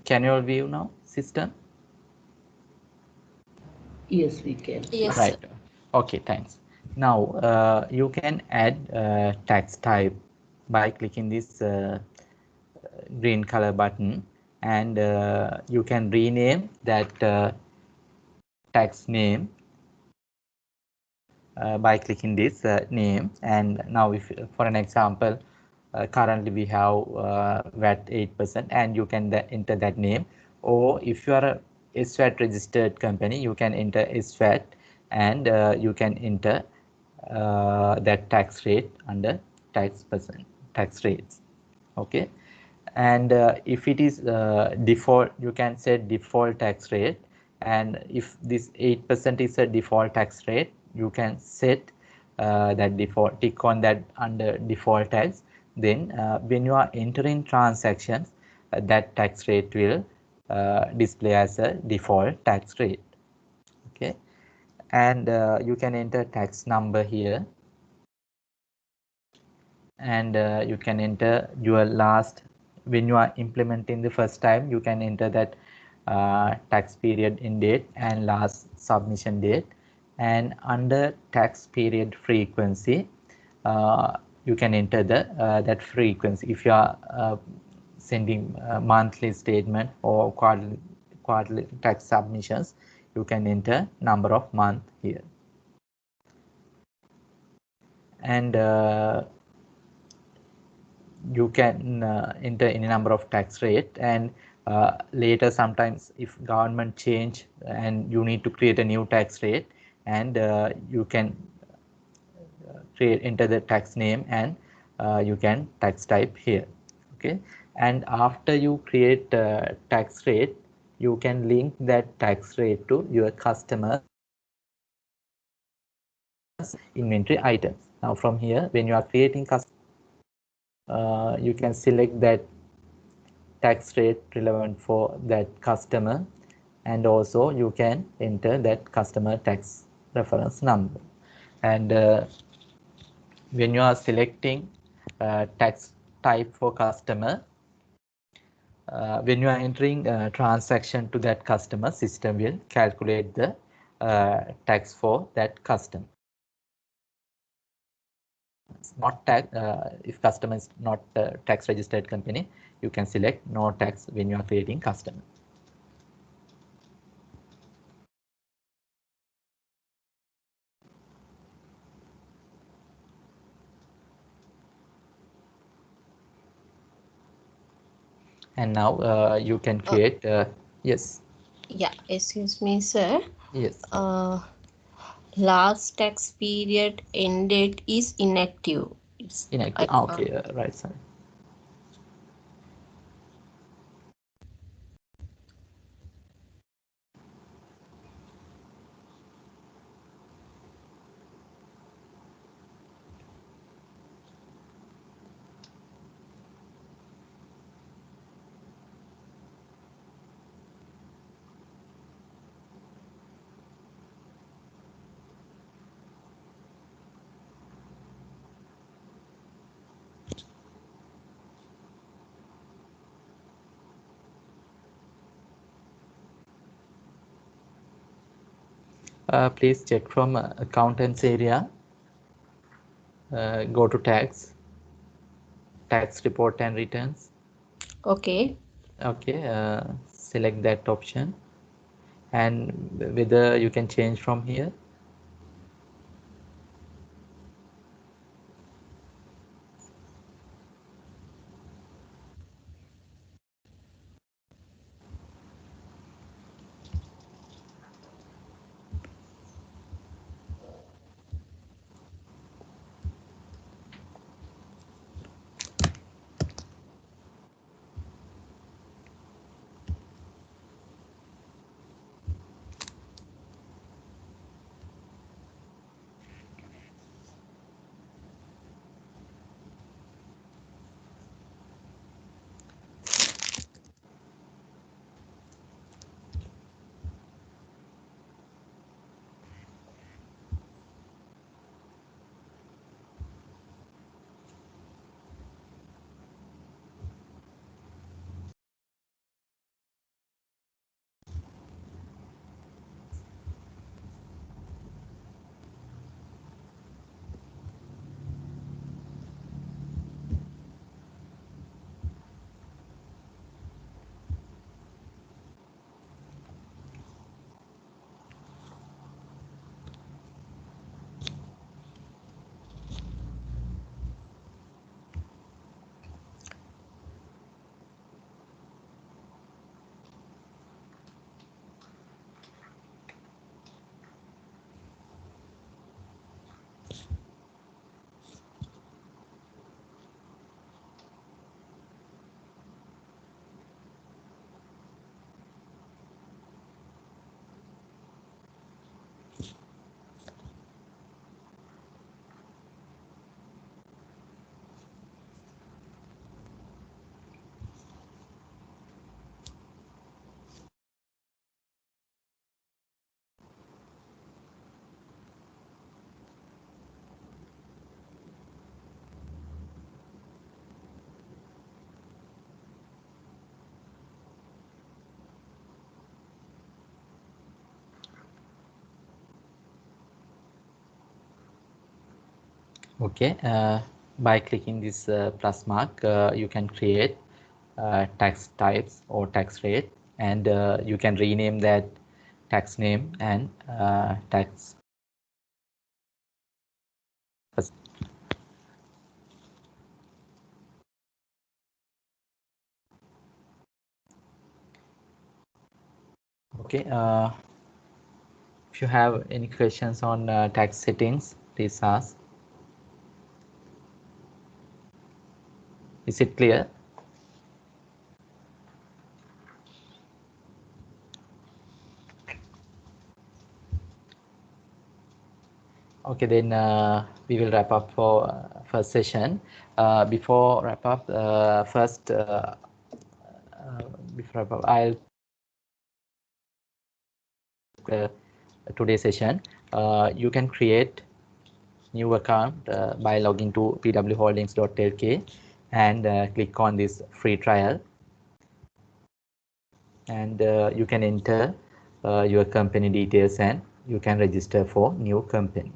can you all view now system? Yes, we can. Yes, Right. sir. Okay, thanks. Now you can add tax type by clicking this green color button, and you can rename that tax name by clicking this name. And now if for an example, currently we have VAT 8%, and you can enter that name. Or if you are a SVAT registered company, you can enter SVAT, and you can enter that tax rate under tax rates. Okay, and if it is default, you can set default tax rate, and if this 8% is a default tax rate, you can set that default, tick on that under default tax. Then when you are entering transactions, that tax rate will display as a default tax rate. Okay, and you can enter tax number here, and you can enter your last, when you are implementing the first time, you can enter that tax period in date and last submission date. And under tax period frequency, you can enter the that frequency. If you are sending monthly statement or quarterly tax submissions, you can enter number of month here. And you can enter any number of tax rate, and later sometimes if government change and you need to create a new tax rate, and you can enter the tax name, and you can tax type here. Okay, and after you create tax rate, you can link that tax rate to your customers inventory items. Now from here, when you are creating you can select that tax rate relevant for that customer, and also you can enter that customer tax reference number. And when you are selecting tax type for customer, when you are entering transaction to that customer, system will calculate the tax for that customer. Not tax, if customer is not tax registered company, you can select no tax when you are creating customer. And now you can create yes. Yeah, excuse me, sir. Yes. Last tax period end date is inactive. It's Inactive. Okay, right, sorry. Please check from accountants area, go to tax report and returns. okay. Okay, select that option, and whether you can change from here. Okay, by clicking this plus mark, you can create tax types or tax rate, and you can rename that tax name and tax. Okay, if you have any questions on tax settings, please ask. Is it clear? Okay, then we will wrap up for first session. Before wrap up, before wrap up, I'll today's session. You can create new account by logging to pwholdings.lk and click on this free trial, and you can enter your company details and you can register for new company.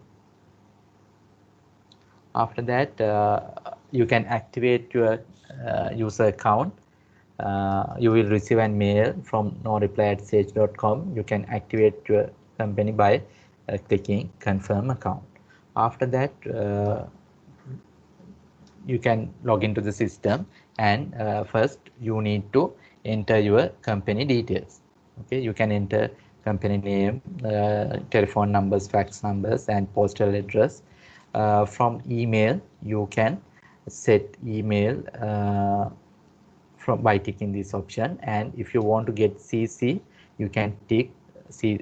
After that, you can activate your user account. You will receive an mail from noreply@sage.com. You can activate your company by clicking confirm account. After that, you can log into the system, and first you need to enter your company details. Okay, you can enter company name, telephone numbers, fax numbers, and postal address. From email, you can set email from by ticking this option, and if you want to get CC, you can tick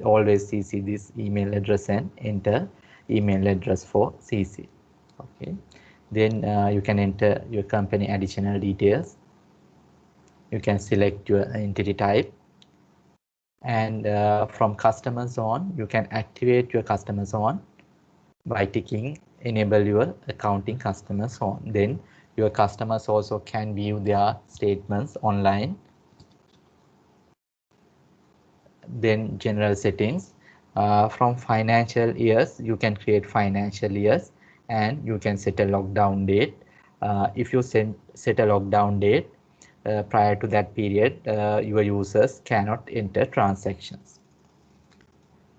always CC this email address and enter email address for CC. Okay, then you can enter your company additional details. You can select your entity type, and from customer zone, you can activate your customer zone by ticking enable your accounting customer zone. Then your customers also can view their statements online. Then general settings, from financial years, you can create financial years, and you can set a lockdown date. If you set a lockdown date prior to that period, your users cannot enter transactions.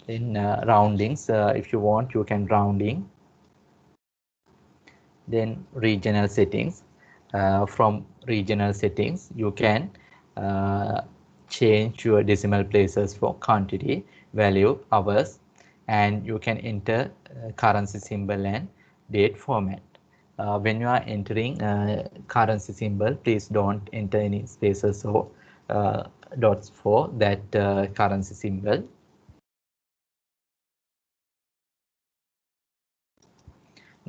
In roundings, if you want, you can rounding. Then regional settings, from regional settings, you can change your decimal places for quantity, value, hours, and you can enter currency symbol and date format. When you are entering currency symbol, please don't enter any spaces or dots for that currency symbol.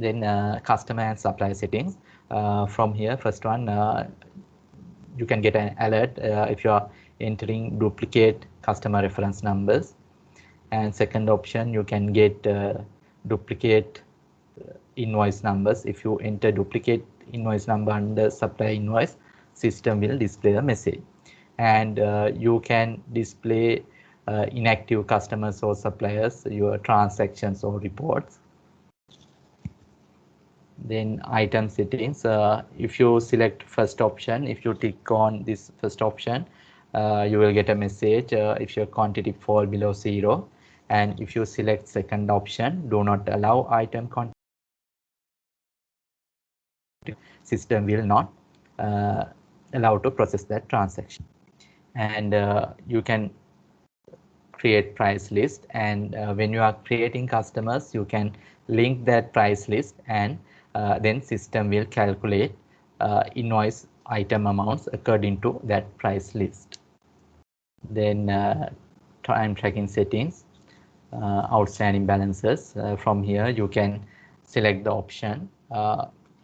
Then customer and supplier settings. From here, first one, you can get an alert if you are entering duplicate customer reference numbers. And second option, you can get duplicate invoice numbers. If you enter duplicate invoice number under supplier invoice, system will display a message. And you can display inactive customers or suppliers, your transactions or reports. Then item settings, if you select first option, if you tick on this first option, you will get a message if your quantity fall below 0. And if you select second option, do not allow item quantity, system will not allow to process that transaction. And you can create price list, and when you are creating customers, you can link that price list, and then system will calculate invoice item amounts according to that price list. Then time tracking settings, outstanding balances. From here, you can select the option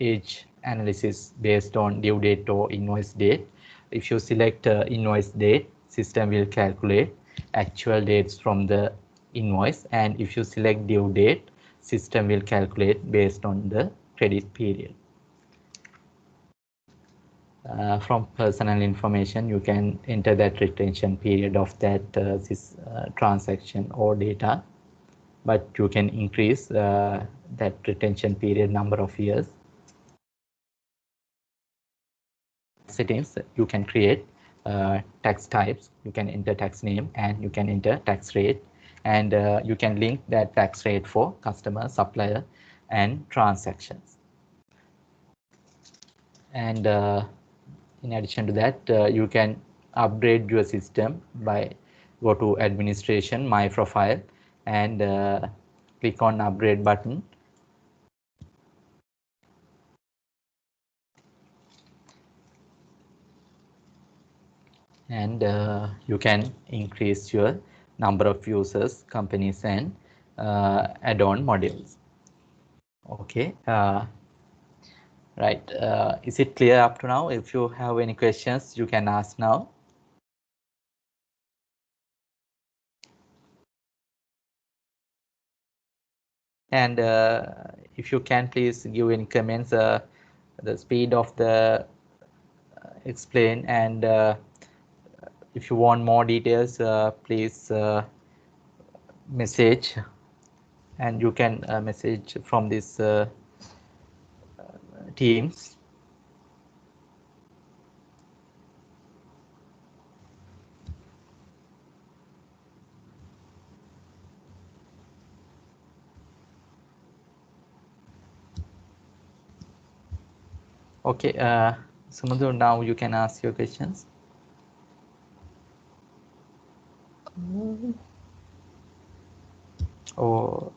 age analysis based on due date or invoice date. If you select invoice date, system will calculate actual dates from the invoice, and if you select due date, system will calculate based on the credit period. From personal information, you can enter that retention period of that this transaction or data. but you can increase that retention period number of years. Settings, you can create tax types, you can enter tax name, and you can enter tax rate, and you can link that tax rate for customer, supplier, and transactions. And in addition to that, you can upgrade your system by go to administration, my profile, and click on upgrade button. And you can increase your number of users, companies, and add-on modules. Okay, right. Is it clear up to now? If you have any questions, you can ask now. And if you can, please give any comments, the speed of the explain, and if you want more details, please message, and you can message from this Teams. Okay, Sumudhu, now you can ask your questions. Or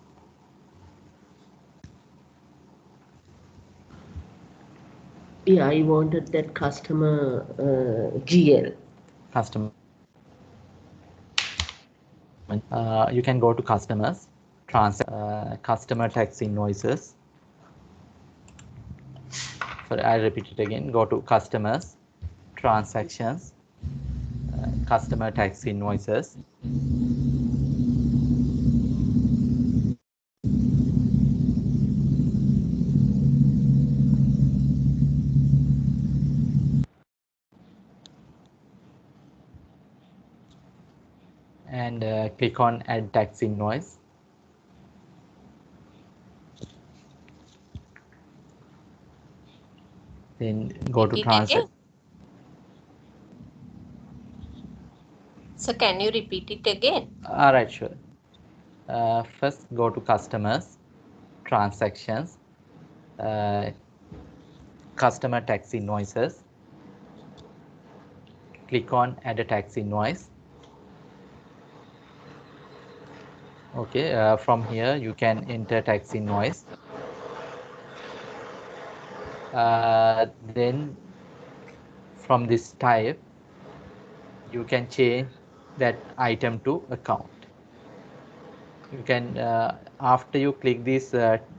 Yeah, I wanted that customer GL. Customer. You can go to customers, customer tax invoices. Sorry, I repeat it again. Go to customers, transactions, customer tax invoices. And click on add tax invoice. Then go to transact. So can you repeat it again? All right, sure. First, go to customers, transactions, customer tax invoices. Click on add a tax invoice. Okay, from here you can enter tax invoice. Then from this type, you can change that item to account. You can, after you click this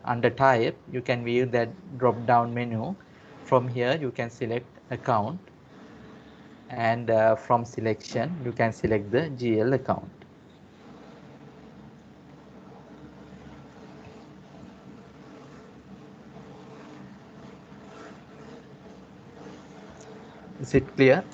under type, you can view that drop down menu. From here you can select account, and from selection you can select the GL account. Is it clear?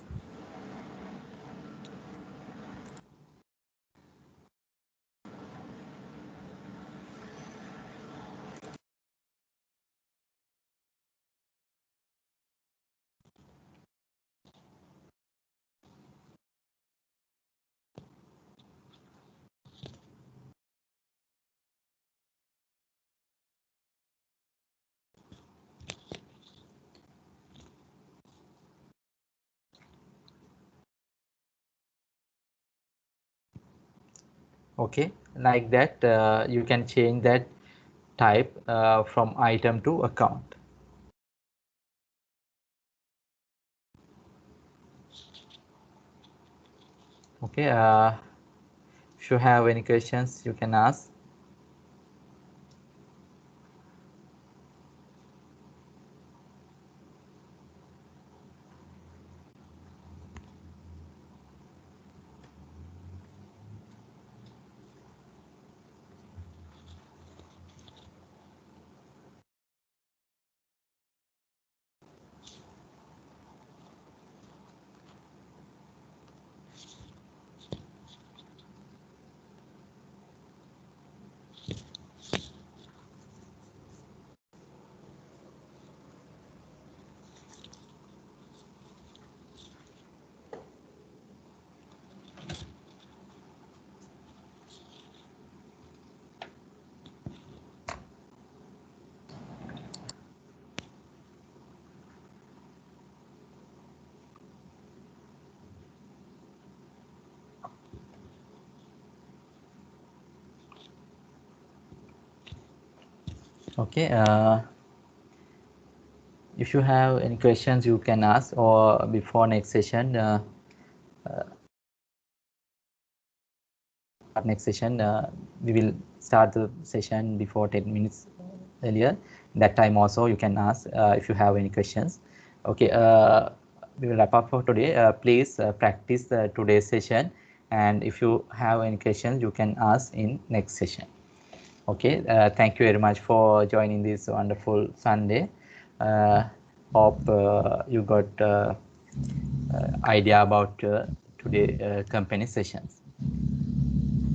Okay, like that, you can change that type from item to account. Okay, if you have any questions, you can ask. Okay. If you have any questions, you can ask, or before next session, we will start the session before 10 minutes earlier. That time also you can ask if you have any questions. Okay, we will wrap up for today. Please practice today's session, and if you have any questions, you can ask in next session. Okay, thank you very much for joining this wonderful Sunday. Hope you got idea about today company sessions.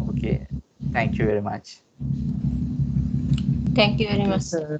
Okay, thank you very much. Thank you very much, Sir. sir.